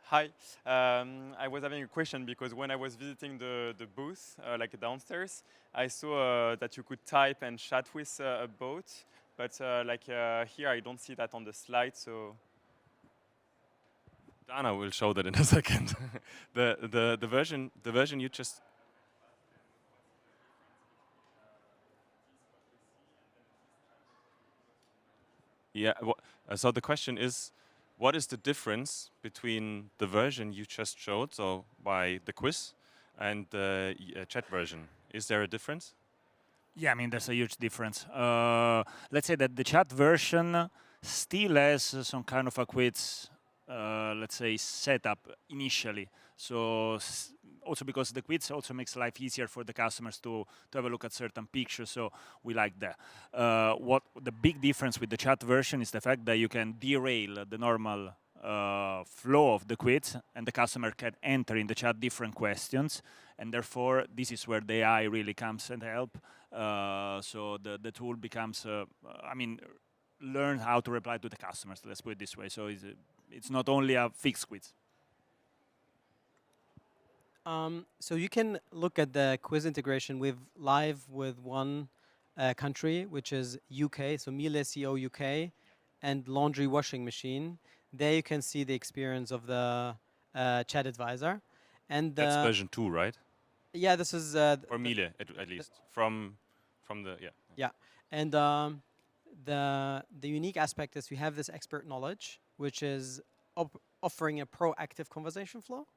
Hi, I was having a question because when I was visiting the booth, like downstairs, I saw that you could type and chat with a bot, but here I don't see that on the slide, so... Dana will show that in a second. the version you just... Yeah, so the question is, what is the difference between the version you just showed, so by the quiz, and the chat version? Is there a difference? Yeah, I mean, there's a huge difference. Let's say that the chat version still has some kind of a quiz, let's say, setup initially. So also because the quiz also makes life easier for the customers to have a look at certain pictures, so we like that. What the big difference with the chat version is the fact that you can derail the normal flow of the quiz, and the customer can enter in the chat different questions, and therefore this is where the AI really comes and help. So the tool becomes, I mean, learn how to reply to the customers. Let's put it this way. So it's not only a fixed quiz. So you can look at the quiz integration. We've live with one country, which is UK, so Miele CO UK, and laundry washing machine. There you can see the experience of the chat advisor. And That's version 2, right? yeah, this is Or Miele, at least from the yeah. And the unique aspect is we have this expert knowledge, which is offering a proactive conversation flow,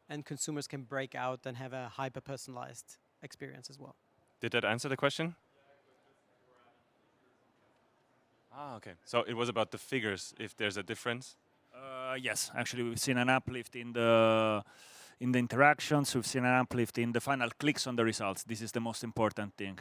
and consumers can break out and have a hyper-personalized experience as well. Did that answer the question? Ah, okay. So it was about the figures, if there's a difference? Yes, actually we've seen an uplift in the interactions, we've seen an uplift in the final clicks on the results. This is the most important thing.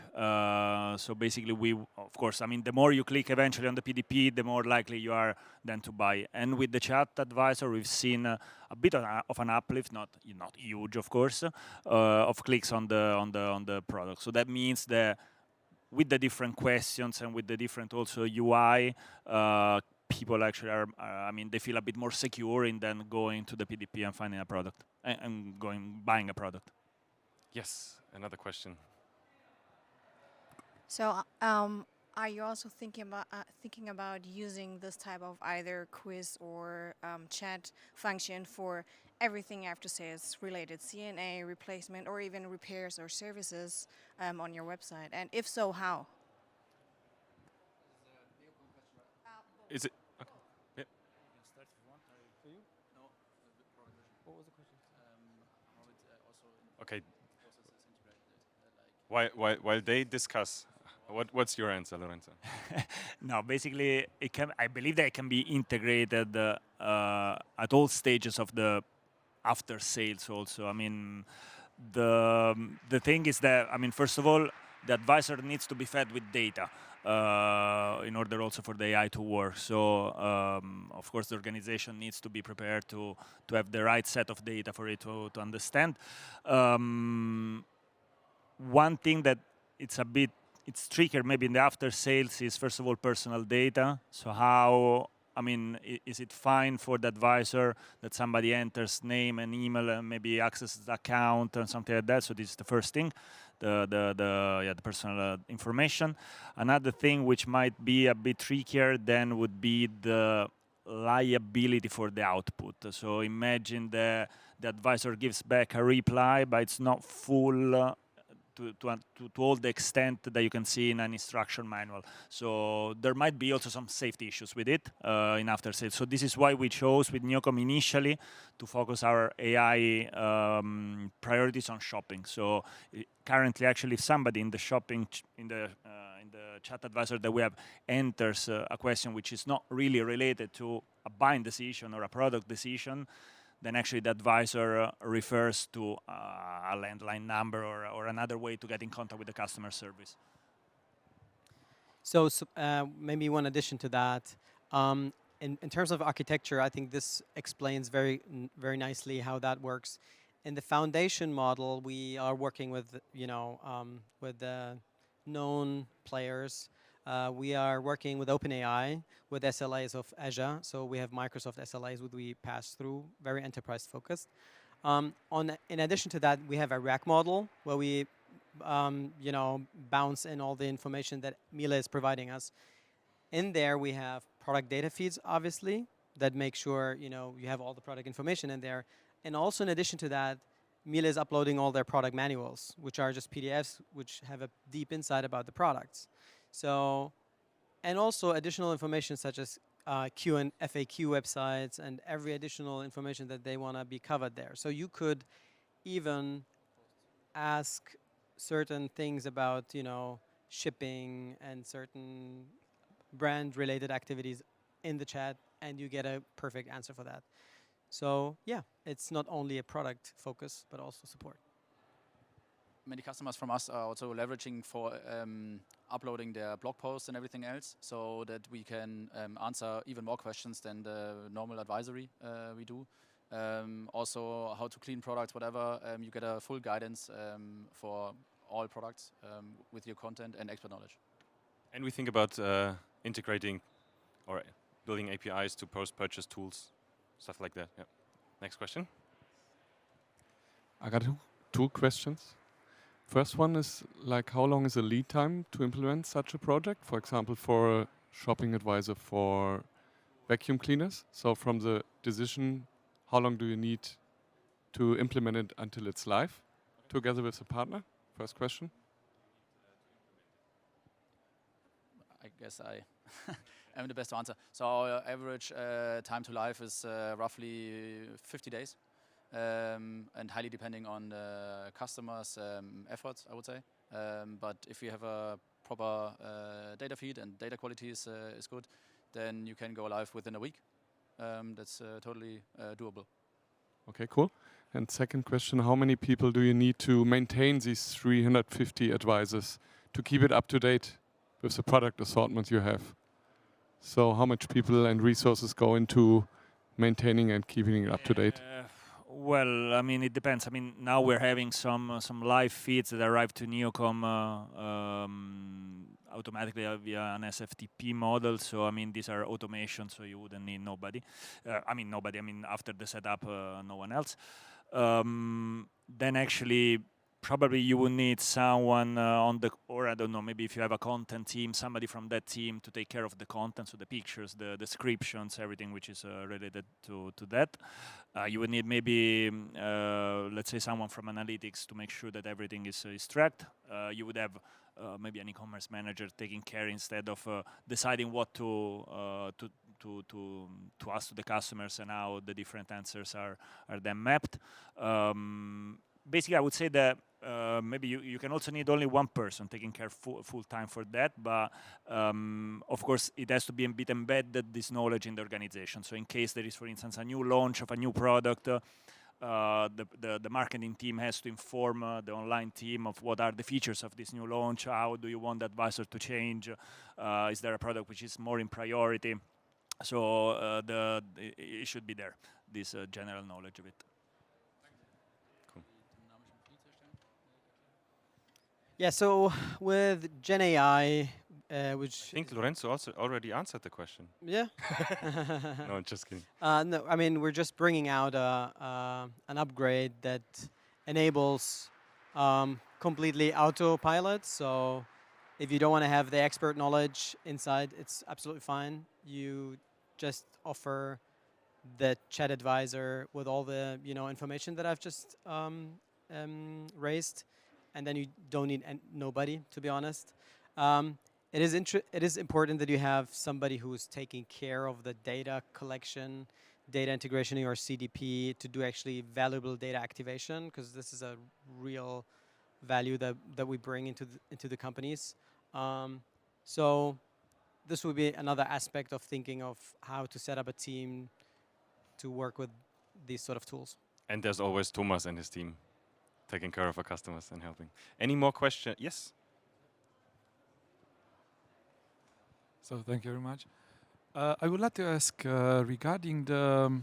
So basically of course, I mean, the more you click eventually on the PDP, the more likely you are then to buy. And with the chat advisor, we've seen a bit of an uplift, not huge, of course, of clicks on the product. So that means that with the different questions and with the different also UI, people actually are, I mean, they feel a bit more secure in then going to the PDP and finding a product and buying a product. Yes, another question. So, are you also thinking about using this type of either quiz or chat function for everything after sales related, CNA, replacement, or even repairs or services on your website? And if so, how? Is it? Okay. Yeah. Okay. While they discuss, what's your answer, Lorenzo? No, basically, I believe that it can be integrated at all stages of the after sales also. I mean, the thing is that, I mean, first of all, the advisor needs to be fed with data in order also for the AI to work. So, of course, the organization needs to be prepared to have the right set of data for it to understand. One thing that it's trickier maybe in the after sales is, first of all, personal data. So how, I mean, is it fine for the advisor that somebody enters name and email and maybe accesses the account and something like that? So this is the first thing, the personal information. Another thing which might be a bit trickier then would be the liability for the output. So imagine the advisor gives back a reply, but it's not full to all the extent that you can see in an instruction manual. So there might be also some safety issues with it in after sales. So this is why we chose with Neocom initially to focus our AI priorities on shopping. So currently, actually, if somebody in the shopping in the chat advisor that we have enters a question which is not really related to a buying decision or a product decision, then actually the advisor refers to a landline number or another way to get in contact with the customer service. So maybe one addition to that, in terms of architecture, I think this explains very nicely how that works. In the foundation model, we are working with with the known players. We are working with OpenAI, with SLAs of Azure. So we have Microsoft SLAs that we pass through, very enterprise focused. In addition to that, we have a rack model where we bounce in all the information that Miele is providing us. In there, we have product data feeds, obviously, that make sure you have all the product information in there. And also, in addition to that, Miele is uploading all their product manuals, which are just PDFs, which have a deep insight about the products. So, and also additional information such as Q and FAQ websites and every additional information that they want to be covered there. So you could even ask certain things about, shipping and certain brand-related activities in the chat, and you get a perfect answer for that. So yeah, it's not only a product focus, but also support. many customers from us are also leveraging for uploading their blog posts and everything else, so that we can answer even more questions than the normal advisory we do. Also, how to clean products, whatever. You get a full guidance for all products with your content and expert knowledge. And we think about integrating or building APIs to post-purchase tools, stuff like that. Yeah. Next question. I got two questions. First one is like, how long is the lead time to implement such a project? For example, for a shopping advisor for vacuum cleaners. So from the decision, how long do you need to implement it until it's live together with the partner? First question. I guess I am the best to answer. So our average time to life is roughly 50 days. And highly depending on the customer's efforts, I would say. But if you have a proper data feed and data quality is good, then you can go live within a week. That's totally doable. Okay, cool. And second question, how many people do you need to maintain these 350 advisors to keep it up to date with the product assortment you have? So how much people and resources go into maintaining and keeping it up to date? Well, I mean, it depends. I mean, now we're having some live feeds that arrive to Neocom automatically via an SFTP model. So, I mean, these are automation, so you wouldn't need nobody. I mean, after the setup, no one else. Then actually, probably you will need someone or I don't know, maybe if you have a content team, somebody from that team to take care of the content, so the pictures, the descriptions, everything which is related to that. You would need maybe, let's say, someone from analytics to make sure that everything is tracked. You would have maybe an e-commerce manager taking care instead of deciding what to ask to the customers and how the different answers are then mapped. Basically, I would say that maybe you can also need only one person taking care full time for that, but of course it has to be a bit embedded, this knowledge in the organization. So in case there is, for instance, a new launch of a new product, the marketing team has to inform the online team of what are the features of this new launch, how do you want the advisor to change, is there a product which is more in priority. So it should be there, this general knowledge of it. Yeah, so with Gen AI, which I think Lorenzo also already answered the question. yeah. No, just kidding. No, I mean, we're just bringing out an upgrade that enables completely autopilot. So if you don't want to have the expert knowledge inside, it's absolutely fine. You just offer the chat advisor with all the information that I've just raised, and then you don't need nobody, to be honest. It is important that you have somebody who's taking care of the data collection, data integration in your CDP to do actually valuable data activation, because this is a real value that we bring into the companies. So this would be another aspect of thinking of how to set up a team to work with these sort of tools. And there's always Thomas and his team taking care of our customers and helping. Any more questions? Yes? So thank you very much. I would like to ask regarding the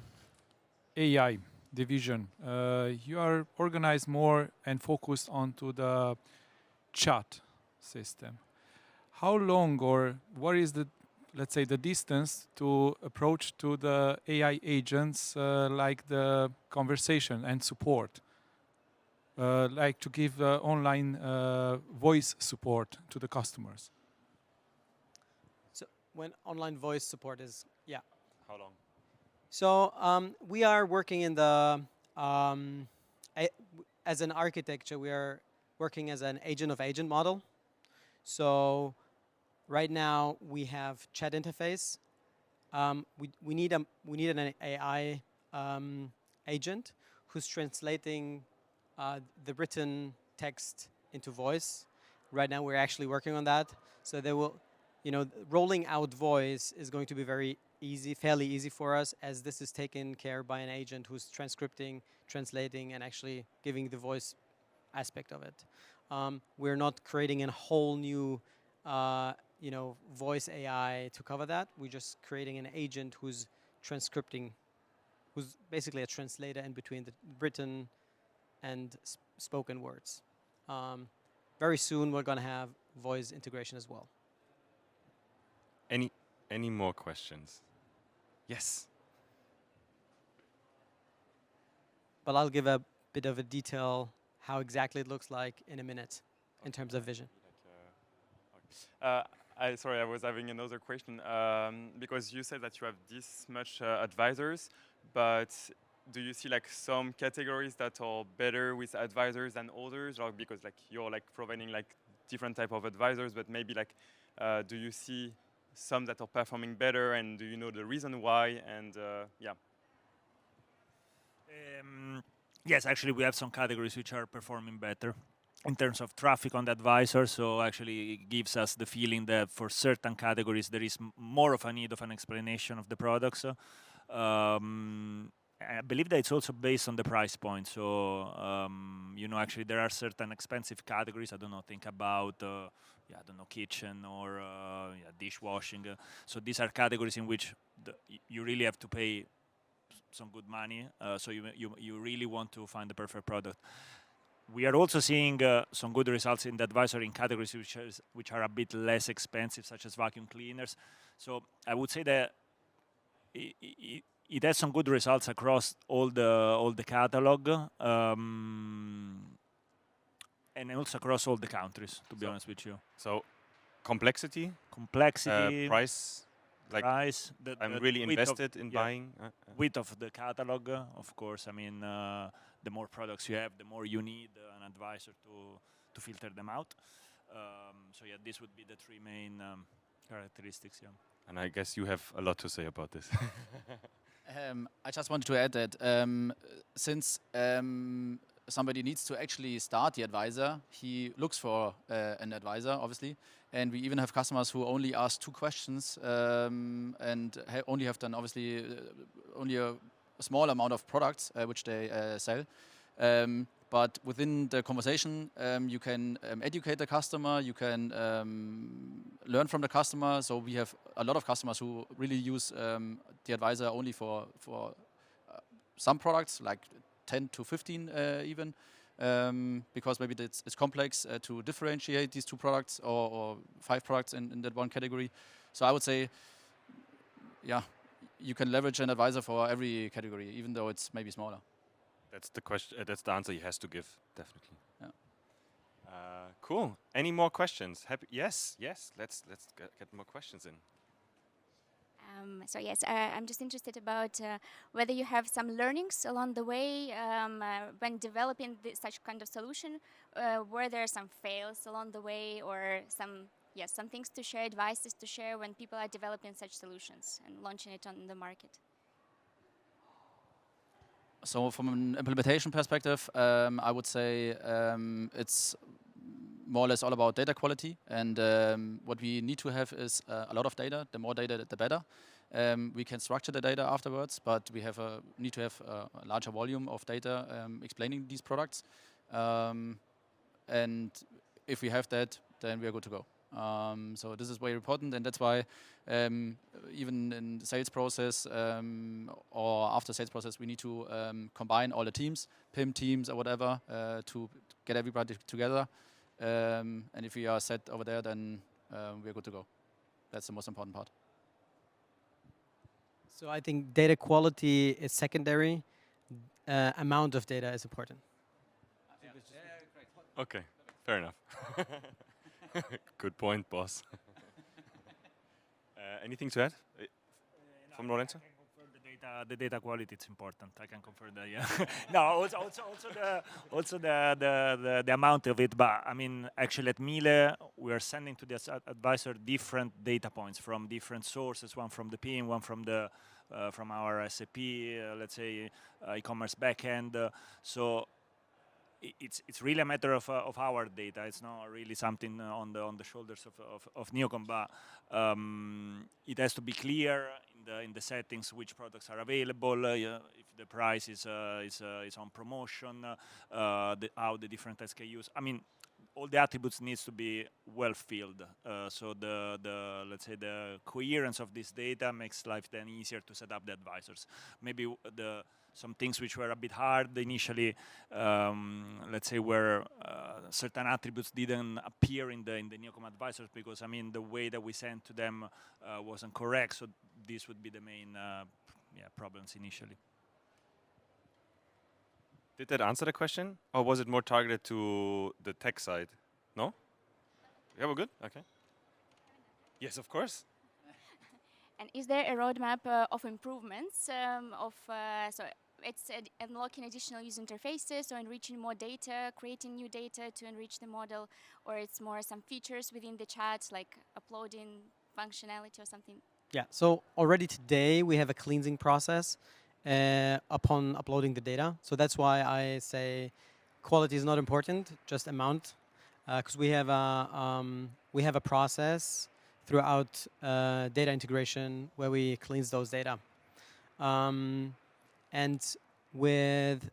AI division. You are organized more and focused onto the chat system. How long or what is the, let's say, the distance to approach to the AI agents like the conversation and support? Like to give online voice support to the customers? So when online voice support is, yeah. How long? So we are working in the, as an architecture, we are working as an agent of agent model. So right now we have chat interface. We need an AI agent who's translating the written text into voice. Right now we're actually working on that. So they will, rolling out voice is going to be very easy, fairly easy for us, as this is taken care by an agent who's transcripting, translating, and actually giving the voice aspect of it. We're not creating a whole new voice AI to cover that. We're just creating an agent who's transcripting, who's basically a translator in between the written and spoken words. Very soon we're going to have voice integration as well. Any more questions? Yes. But I'll give a bit of a detail how exactly it looks like in a minute in terms of vision. Sorry, I was having another question because you said that you have this much advisors, but do you see like some categories that are better with advisors than others, or because like you're like providing like different type of advisors, but maybe like do you see some that are performing better, and do you know the reason why? And yeah. Yes, actually, we have some categories which are performing better in terms of traffic on the advisor. So actually, it gives us the feeling that for certain categories there is more of a need of an explanation of the products. I believe that it's also based on the price point. So actually there are certain expensive categories. I don't know. Think about kitchen or dishwashing. So these are categories in which you really have to pay some good money. So you really want to find the perfect product. We are also seeing some good results in the advisory in categories which are a bit less expensive, such as vacuum cleaners. So I would say that it has some good results across all the catalog, and also across all the countries. To be honest with you. So, complexity, price. Like price. I'm really invested in buying. Width of the catalog, of course. I mean, the more products you have, the more you need an advisor to filter them out. So yeah, this would be the three main characteristics. Yeah. And I guess you have a lot to say about this. I just wanted to add that since somebody needs to actually start the advisor, he looks for an advisor, obviously. And we even have customers who only ask 2 questions and only have done, obviously, only a small amount of products which they sell. But within the conversation, you can educate the customer, you can learn from the customer. So we have a lot of customers who really use the advisor only for some products, like 10 to 15 even, because maybe it's complex to differentiate these 2 products or 5 products in that one category. So I would say, yeah, you can leverage an advisor for every category, even though it's maybe smaller. That's the question. That's the answer he has to give, definitely. Yeah. Cool. Any more questions? Yes. Let's get more questions in. So yes, I'm just interested about whether you have some learnings along the way when developing such kind of solution. Were there some fails along the way, or some things to share, advices to share when people are developing such solutions and launching it on the market? So from an implementation perspective, I would say it's more or less all about data quality. And what we need to have is a lot of data. The more data, the better. We can structure the data afterwards, but we need to have a larger volume of data explaining these products. And if we have that, then we are good to go. So this is very important, and that's why even in the sales process or after sales process, we need to combine all the teams, PIM teams or whatever, to get everybody together. And if we are set over there, then we are good to go. That's the most important part. So I think data quality is secondary. Amount of data is important. Okay, fair enough. Good point, boss. Anything to add from Lorenzo? I can confirm the data quality is important. I can confirm that. Yeah. No, also the amount of it. But I mean, actually, at Miele, we are sending to the advisor different data points from different sources. One from the PIM, one from from our SAP, let's say, e-commerce backend. So it's really a matter of our data. It's not really something on the shoulders of Neocom, but it has to be clear in the settings which products are available, if the price is on promotion, how the different SKUs. I mean, all the attributes needs to be well filled. So let's say the coherence of this data makes life then easier to set up the advisors. Maybe some things which were a bit hard initially, let's say, where certain attributes didn't appear in the Neocom advisors because, I mean, the way that we sent to them wasn't correct. So this would be the main problems initially. Did that answer the question? Or was it more targeted to the tech side? No? Yeah, we're good? Okay. Yes, of course. And is there a roadmap of improvements so it's unlocking additional user interfaces or enriching more data, creating new data to enrich the model, or it's more some features within the chat like uploading functionality or something? Yeah, so already today we have a cleansing process upon uploading the data. So that's why I say quality is not important, just amount, because we have a process throughout data integration where we cleanse those data. And with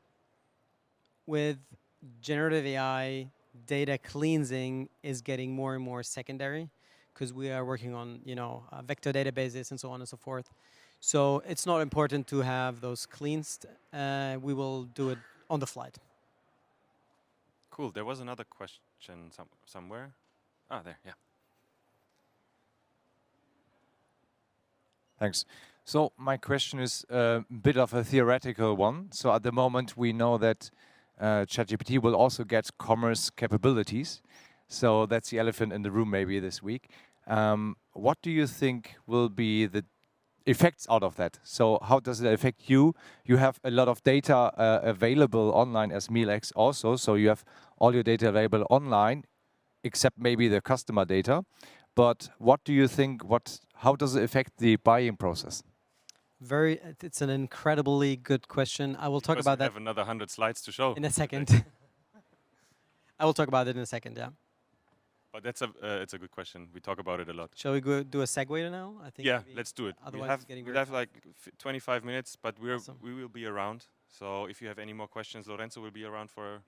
generative AI, data cleansing is getting more and more secondary because we are working on vector databases and so on and so forth. So it's not important to have those cleansed. We will do it on the flight. Cool. There was another question somewhere. Ah, there. Yeah. Thanks. So my question is a bit of a theoretical one. So at the moment we know that ChatGPT will also get commerce capabilities. So that's the elephant in the room maybe this week. What do you think will be the effects out of that? So how does it affect you? You have a lot of data available online as Miele also. So you have all your data available online, except maybe the customer data. But what do you think, how does it affect the buying process? It's an incredibly good question. I will talk about that. We have another 100 slides to show. In a second. I will talk about it in a second, yeah. But it's a good question. We talk about it a lot. Shall we go do a segue now? I think. Yeah, let's do it. Otherwise, we have like 25 minutes, but we will be around. So if you have any more questions, Lorenzo will be around for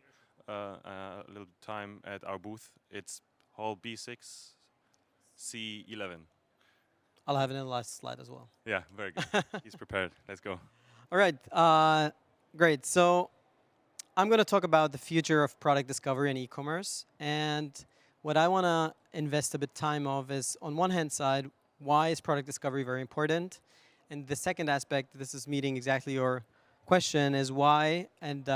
a little time at our booth. It's hall B6, C11. I'll have it in the last slide as well. Yeah, very good. He's prepared. Let's go. All right, great. So I'm going to talk about the future of product discovery and e-commerce. And what I want to invest a bit time of is, on one hand side, why is product discovery very important? And the second aspect, this is meeting exactly your question, is why and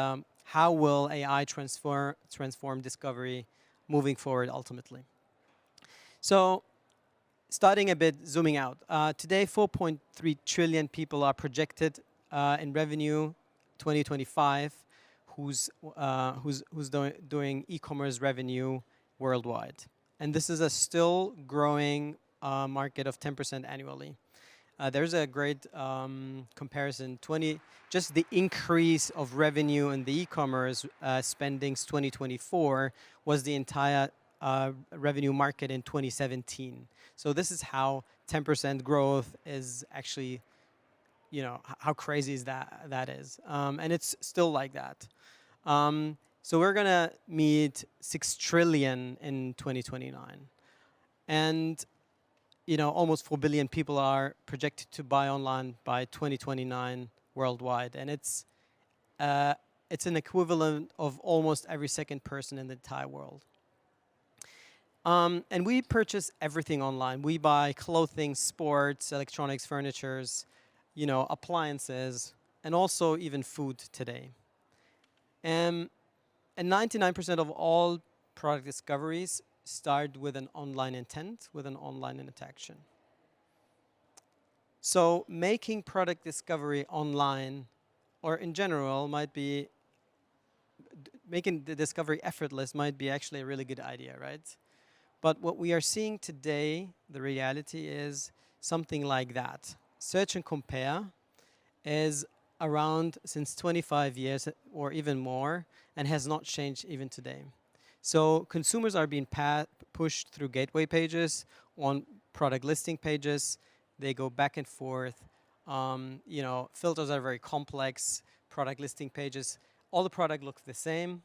how will AI transform discovery moving forward ultimately? So starting a bit, zooming out. Today, 4.3 trillion people are projected in revenue 2025 who's doing e-commerce revenue worldwide. And this is a still growing market of 10% annually. There's a great comparison. Just the increase of revenue in the e-commerce spendings 2024 was the entire revenue market in 2017. So this is how 10% growth is actually, how crazy is that is. And it's still like that. So we're going to meet 6 trillion in 2029. And, almost 4 billion people are projected to buy online by 2029 worldwide. And it's an equivalent of almost every second person in the entire world. And we purchase everything online. We buy clothing, sports, electronics, furnitures, appliances, and also even food today. And 99% of all product discoveries start with an online intent, with an online interaction. So making product discovery online, or in general, making the discovery effortless might be actually a really good idea, right? But what we are seeing today, the reality is something like that. Search and compare is around since 25 years or even more and has not changed even today. So consumers are being pushed through gateway pages, on product listing pages. They go back and forth. You know, filters are very complex. Product listing pages, all the product looks the same.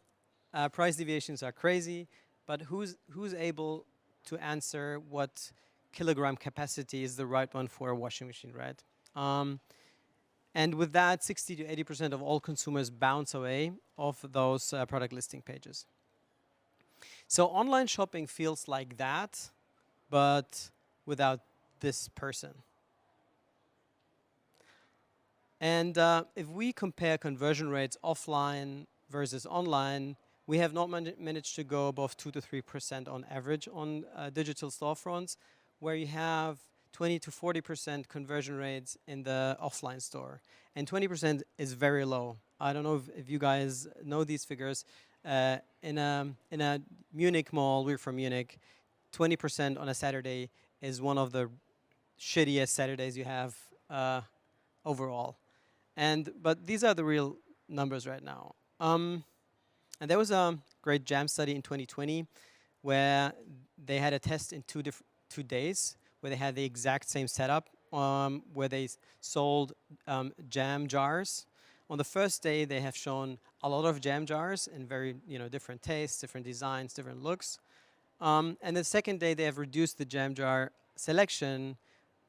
Price deviations are crazy, but who's able to answer what kilogram capacity is the right one for a washing machine, right? And with that, 60 to 80% of all consumers bounce away of those product listing pages. So online shopping feels like that, but without this person. And if we compare conversion rates offline versus online, we have not managed to go above 2 to 3% on average on digital storefronts, where you have 20 to 40% conversion rates in the offline store. And 20% is very low. I don't know if you guys know these figures. In a Munich mall, we're from Munich, 20% on a Saturday is one of the shittiest Saturdays you have overall. But these are the real numbers right now. And there was a great JAM study in 2020 where they had a test in 2 days where they had the exact same setup, where they sold jam jars. On the first day, they have shown a lot of jam jars in very different tastes, different designs, different looks. And the second day, they have reduced the jam jar selection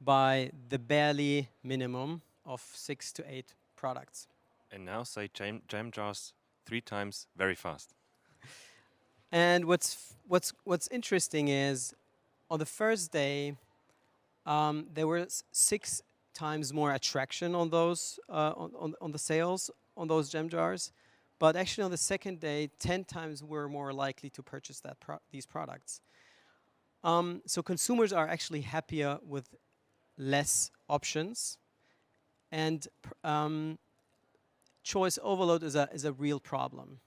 by the barely minimum of 6 to 8 products. And now say jam jars 3 times very fast. And what's interesting is on the first day, there was 6 times more attraction on those on the sales on those gem jars, but actually on the second day, 10 times were more likely to purchase these products. So consumers are actually happier with less options, and choice overload is a real problem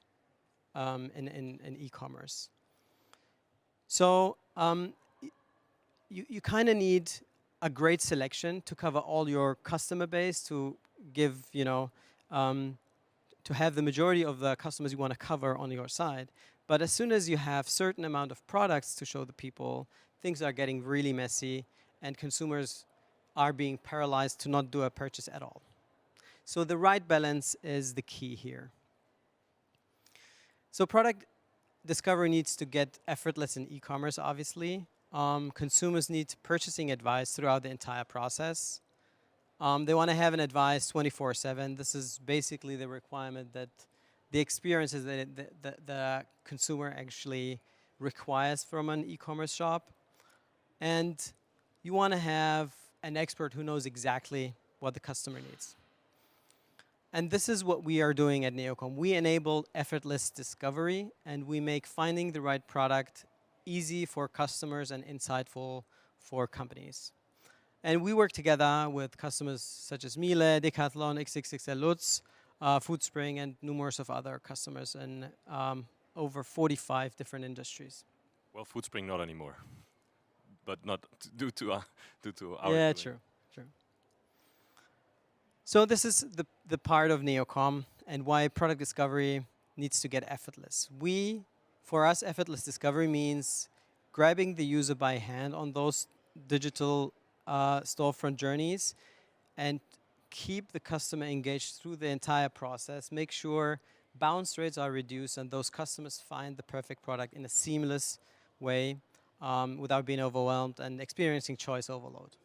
in e-commerce. So you kind of need a great selection to cover all your customer base, to give, to have the majority of the customers you want to cover on your side. But as soon as you have certain amount of products to show the people, things are getting really messy and consumers are being paralyzed to not do a purchase at all. So the right balance is the key here. So product discovery needs to get effortless in e-commerce, obviously. Consumers need purchasing advice throughout the entire process. They want to have an advice 24/7. This is basically the requirement that the experiences that the consumer actually requires from an e-commerce shop. And you want to have an expert who knows exactly what the customer needs. And this is what we are doing at Neocom. We enable effortless discovery, and we make finding the right product easy for customers and insightful for companies. And we work together with customers such as Miele, Decathlon, XXXL Lutz, Foodspring, and numerous of other customers in over 45 different industries. Well, Foodspring not anymore, but not due to our yeah, true. So this is the part of Neocom and why product discovery needs to get effortless. For us, effortless discovery means grabbing the user by hand on those digital storefront journeys and keep the customer engaged through the entire process. Make sure bounce rates are reduced and those customers find the perfect product in a seamless way without being overwhelmed and experiencing choice overload.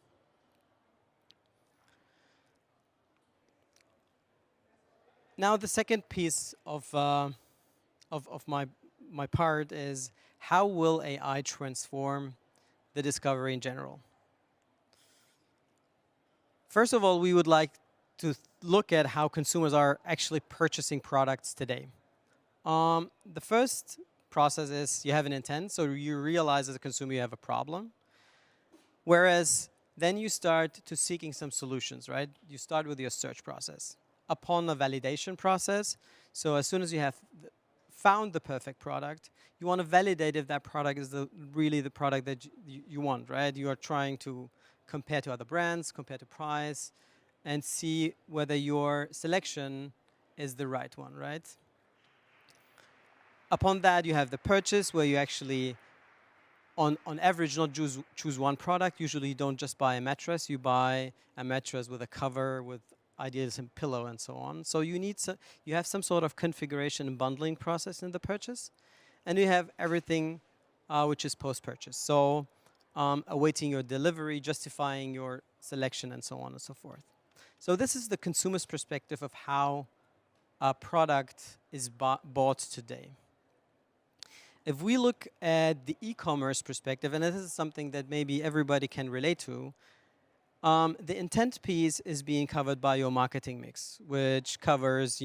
Now the second piece of my part is how will AI transform the discovery in general? First of all, we would like to look at how consumers are actually purchasing products today. The first process is you have an intent, so you realize as a consumer you have a problem. Whereas then you start to seeking some solutions, right? You start with your search process. Upon a validation process, so as soon as you have found the perfect product, you want to validate if that product is really the product that you want, right? You are trying to compare to other brands, compare to price, and see whether your selection is the right one, right? Upon that, you have the purchase, where you actually, on average, not choose one product. Usually you don't just buy a mattress, you buy a mattress with a cover, with ideally some pillow and so on. So you need you have some sort of configuration and bundling process in the purchase. And you have everything which is post-purchase. So awaiting your delivery, justifying your selection, and so on and so forth. So this is the consumer's perspective of how a product is bought today. If we look at the e-commerce perspective, and this is something that maybe everybody can relate to, the intent piece is being covered by your marketing mix, which covers,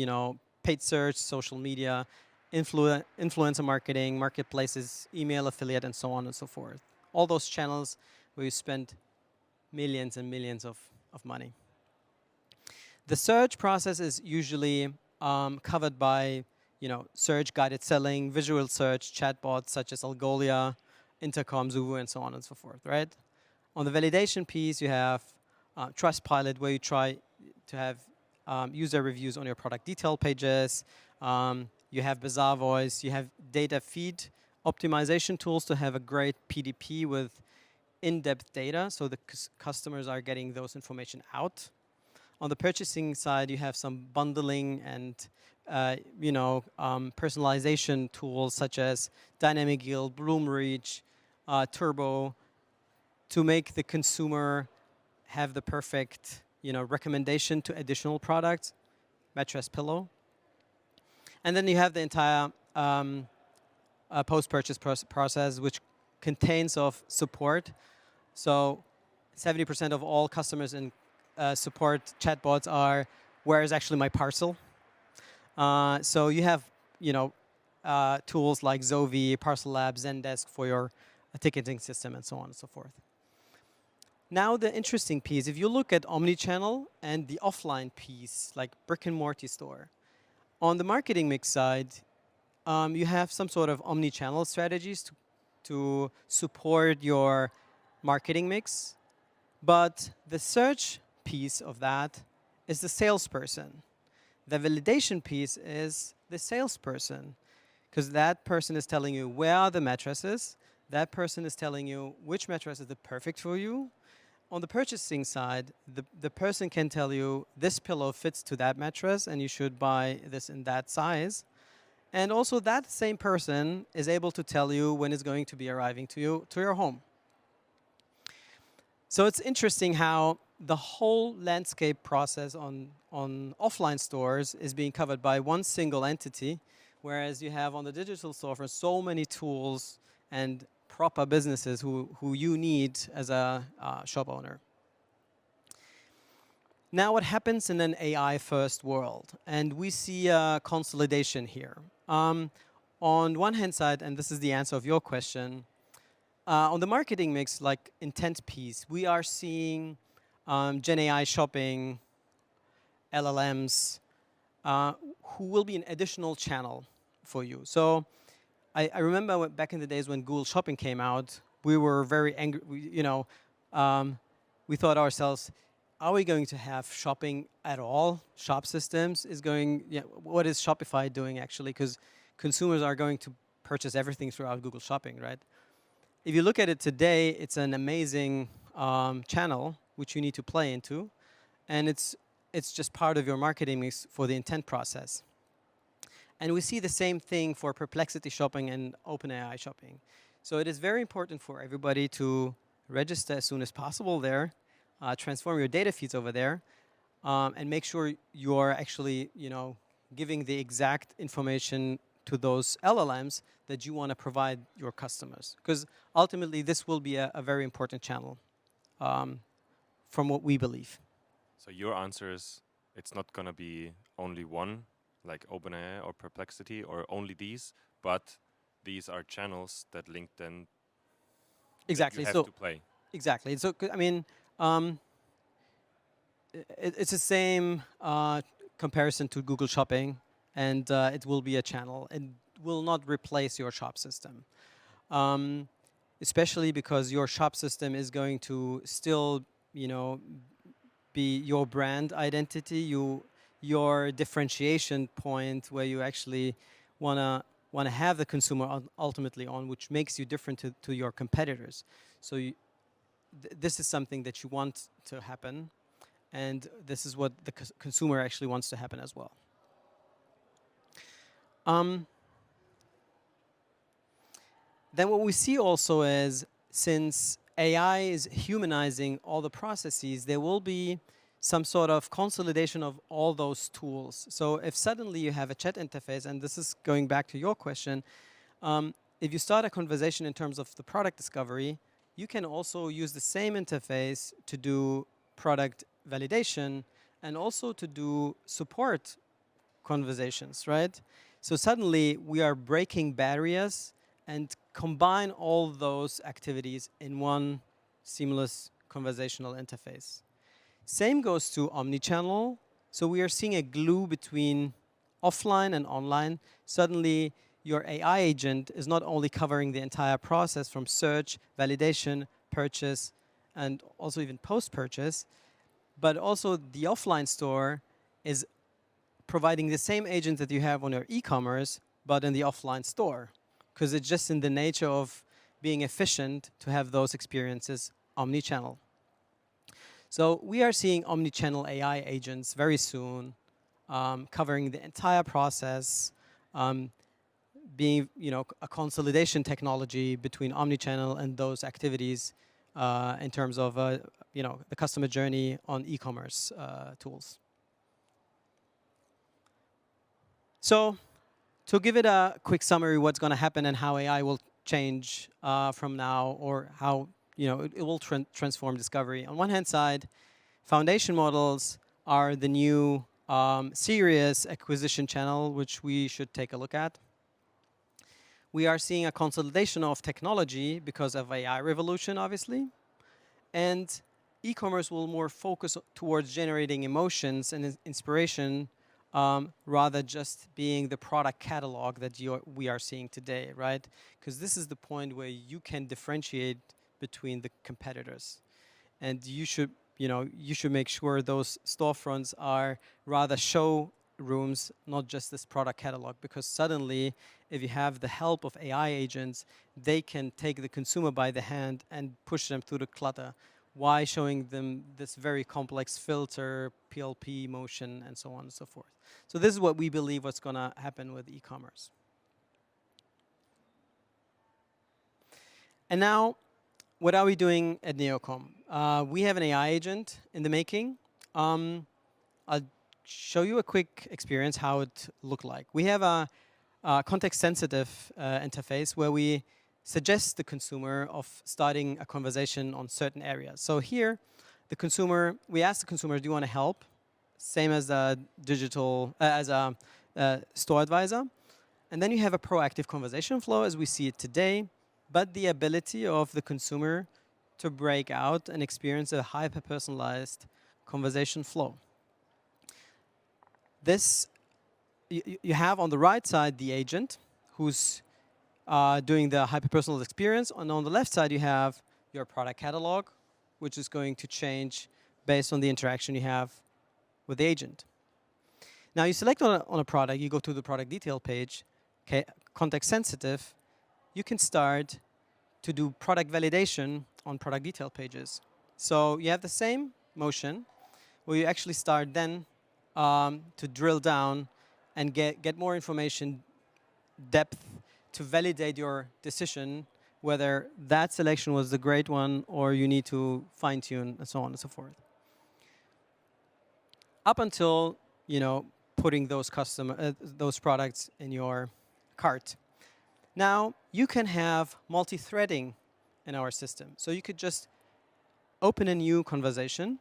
paid search, social media, influencer marketing, marketplaces, email affiliate, and so on and so forth. All those channels where you spend millions and millions of money. The search process is usually covered by search, guided selling, visual search, chatbots such as Algolia, Intercom, Zuvu, and so on and so forth, right? On the validation piece, you have Trustpilot, where you try to have user reviews on your product detail pages. You have Bazaar Voice. You have data feed optimization tools to have a great PDP with in-depth data, so the customers are getting those information out. On the purchasing side, you have some bundling and personalization tools such as Dynamic Yield, Bloomreach, Turbo, to make the consumer have the perfect recommendation to additional products, mattress, pillow. And then you have the entire post-purchase process, which contains of support. So 70% of all customers in support chatbots are, where is actually my parcel? So you have tools like Zovi, Parcel Lab, Zendesk for your ticketing system, and so on and so forth. Now the interesting piece, if you look at omnichannel and the offline piece, like brick and mortar store, on the marketing mix side, you have some sort of omnichannel strategies to support your marketing mix. But the search piece of that is the salesperson. The validation piece is the salesperson, because that person is telling you where are the mattresses. That person is telling you which mattress is the perfect for you. On the purchasing side, the person can tell you this pillow fits to that mattress and you should buy this in that size. And also that same person is able to tell you when it's going to be arriving to your home. So it's interesting how the whole landscape process on offline stores is being covered by one single entity, whereas you have on the digital storefront so many tools and proper businesses who you need as a shop owner. Now what happens in an AI-first world? And we see a consolidation here. On one hand side, and this is the answer of your question, on the marketing mix, like intent piece, we are seeing Gen AI shopping, LLMs, who will be an additional channel for you. So I remember back in the days when Google Shopping came out, we were very angry. We thought ourselves, are we going to have shopping at all? Shop systems is going, what is Shopify doing actually? Because consumers are going to purchase everything throughout Google Shopping, right? If you look at it today, it's an amazing channel which you need to play into, and it's just part of your marketing mix for the intent process. And we see the same thing for Perplexity shopping and OpenAI shopping. So it is very important for everybody to register as soon as possible there, transform your data feeds over there, and make sure you are actually, giving the exact information to those LLMs that you want to provide your customers. Because ultimately, this will be a very important channel from what we believe. So your answer is it's not going to be only one, like OpenAI or Perplexity, or only these, but these are channels that link then. Exactly. You have to play. Exactly. So I mean, it's the same comparison to Google Shopping, and it will be a channel. It will not replace your shop system, especially because your shop system is going to still, be your brand identity, your differentiation point where you actually wanna have the consumer ultimately on, which makes you different to your competitors. So this is something that you want to happen, and this is what the consumer actually wants to happen as well. Then what we see also is, since AI is humanizing all the processes, there will be some sort of consolidation of all those tools. So if suddenly you have a chat interface, and this is going back to your question, if you start a conversation in terms of the product discovery, you can also use the same interface to do product validation and also to do support conversations, right? So suddenly we are breaking barriers and combine all those activities in one seamless conversational interface. Same goes to omnichannel. So we are seeing a glue between offline and online. Suddenly your AI agent is not only covering the entire process from search, validation, purchase, and also even post-purchase, but also the offline store is providing the same agent that you have on your e-commerce, but in the offline store, because it's just in the nature of being efficient to have those experiences omnichannel. So we are seeing omnichannel AI agents very soon, covering the entire process, being a consolidation technology between omnichannel and those activities in terms of the customer journey on e-commerce tools. So to give it a quick summary, what's going to happen and how AI will change from now, or how it will transform discovery. On one hand side, foundation models are the new serious acquisition channel, which we should take a look at. We are seeing a consolidation of technology because of AI revolution, obviously. And e-commerce will more focus towards generating emotions and inspiration rather just being the product catalog that we are seeing today, right? Because this is the point where you can differentiate between the competitors. And you should make sure those storefronts are rather showrooms, not just this product catalog, because suddenly, if you have the help of AI agents, they can take the consumer by the hand and push them through the clutter. Why showing them this very complex filter, PLP motion, and so on and so forth. So this is what we believe what's going to happen with e-commerce. And now, what are we doing at Neocom? We have an AI agent in the making. I'll show you a quick experience how it looked like. We have a context-sensitive interface where we suggest the consumer of starting a conversation on certain areas. So here, we ask the consumer, do you want to help? Same as a store advisor. And then you have a proactive conversation flow as we see it today, but the ability of the consumer to break out and experience a hyper-personalized conversation flow. This, you have on the right side the agent who's doing the hyper-personal experience, and on the left side you have your product catalog, which is going to change based on the interaction you have with the agent. Now you select on a product, you go to the product detail page, okay, context sensitive, you can start to do product validation on product detail pages. So you have the same motion where you actually start then to drill down and get more information, depth, to validate your decision, whether that selection was the great one or you need to fine-tune and so on and so forth. Up until putting those products in your cart. Now you can have multi-threading in our system. So you could just open a new conversation,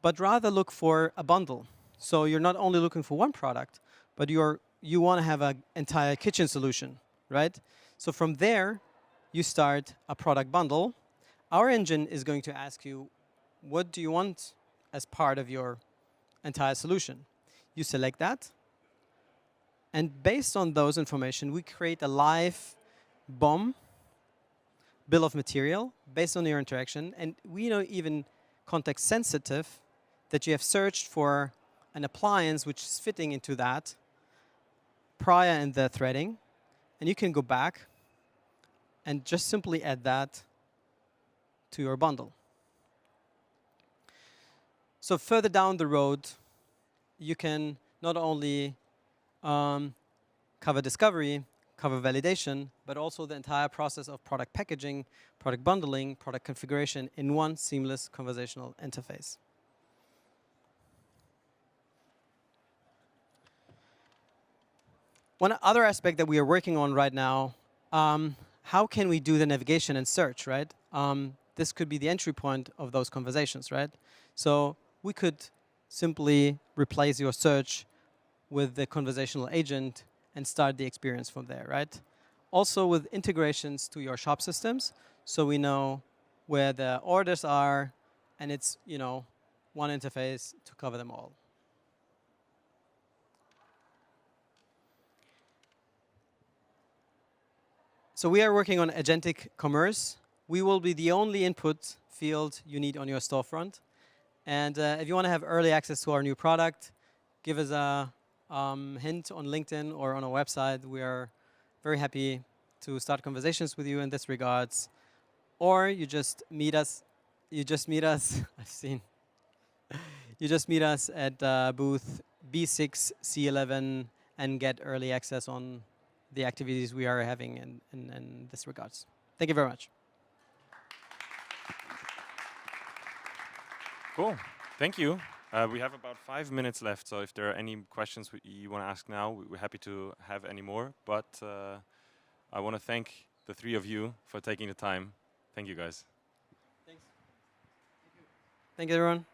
but rather look for a bundle. So you're not only looking for one product, but you want to have an entire kitchen solution, right? So from there, you start a product bundle. Our engine is going to ask you, what do you want as part of your entire solution? You select that. And based on those information, we create a live BOM, bill of material, based on your interaction. And we know even context sensitive that you have searched for an appliance which is fitting into that prior in the threading, and you can go back and just simply add that to your bundle. So further down the road, you can not only cover discovery, cover validation, but also the entire process of product packaging, product bundling, product configuration in one seamless conversational interface. One other aspect that we are working on right now, how can we do the navigation and search, right? This could be the entry point of those conversations, right? So we could simply replace your search with the conversational agent and start the experience from there, right? Also with integrations to your shop systems, so we know where the orders are, and it's, you know, one interface to cover them all. So we are working on agentic commerce. We will be the only input field you need on your storefront. And if you want to have early access to our new product, give us a hint on LinkedIn or on our website. We are very happy to start conversations with you in this regards. Or you just meet us. You just meet us. I've seen. You just meet us at booth B6C11 and get early access on the activities we are having in this regards. Thank you very much. Cool. Thank you. We have about 5 minutes left, so if there are any questions you want to ask now, we're happy to have any more. But I want to thank the three of you for taking the time. Thank you, guys. Thanks. Thank you, everyone.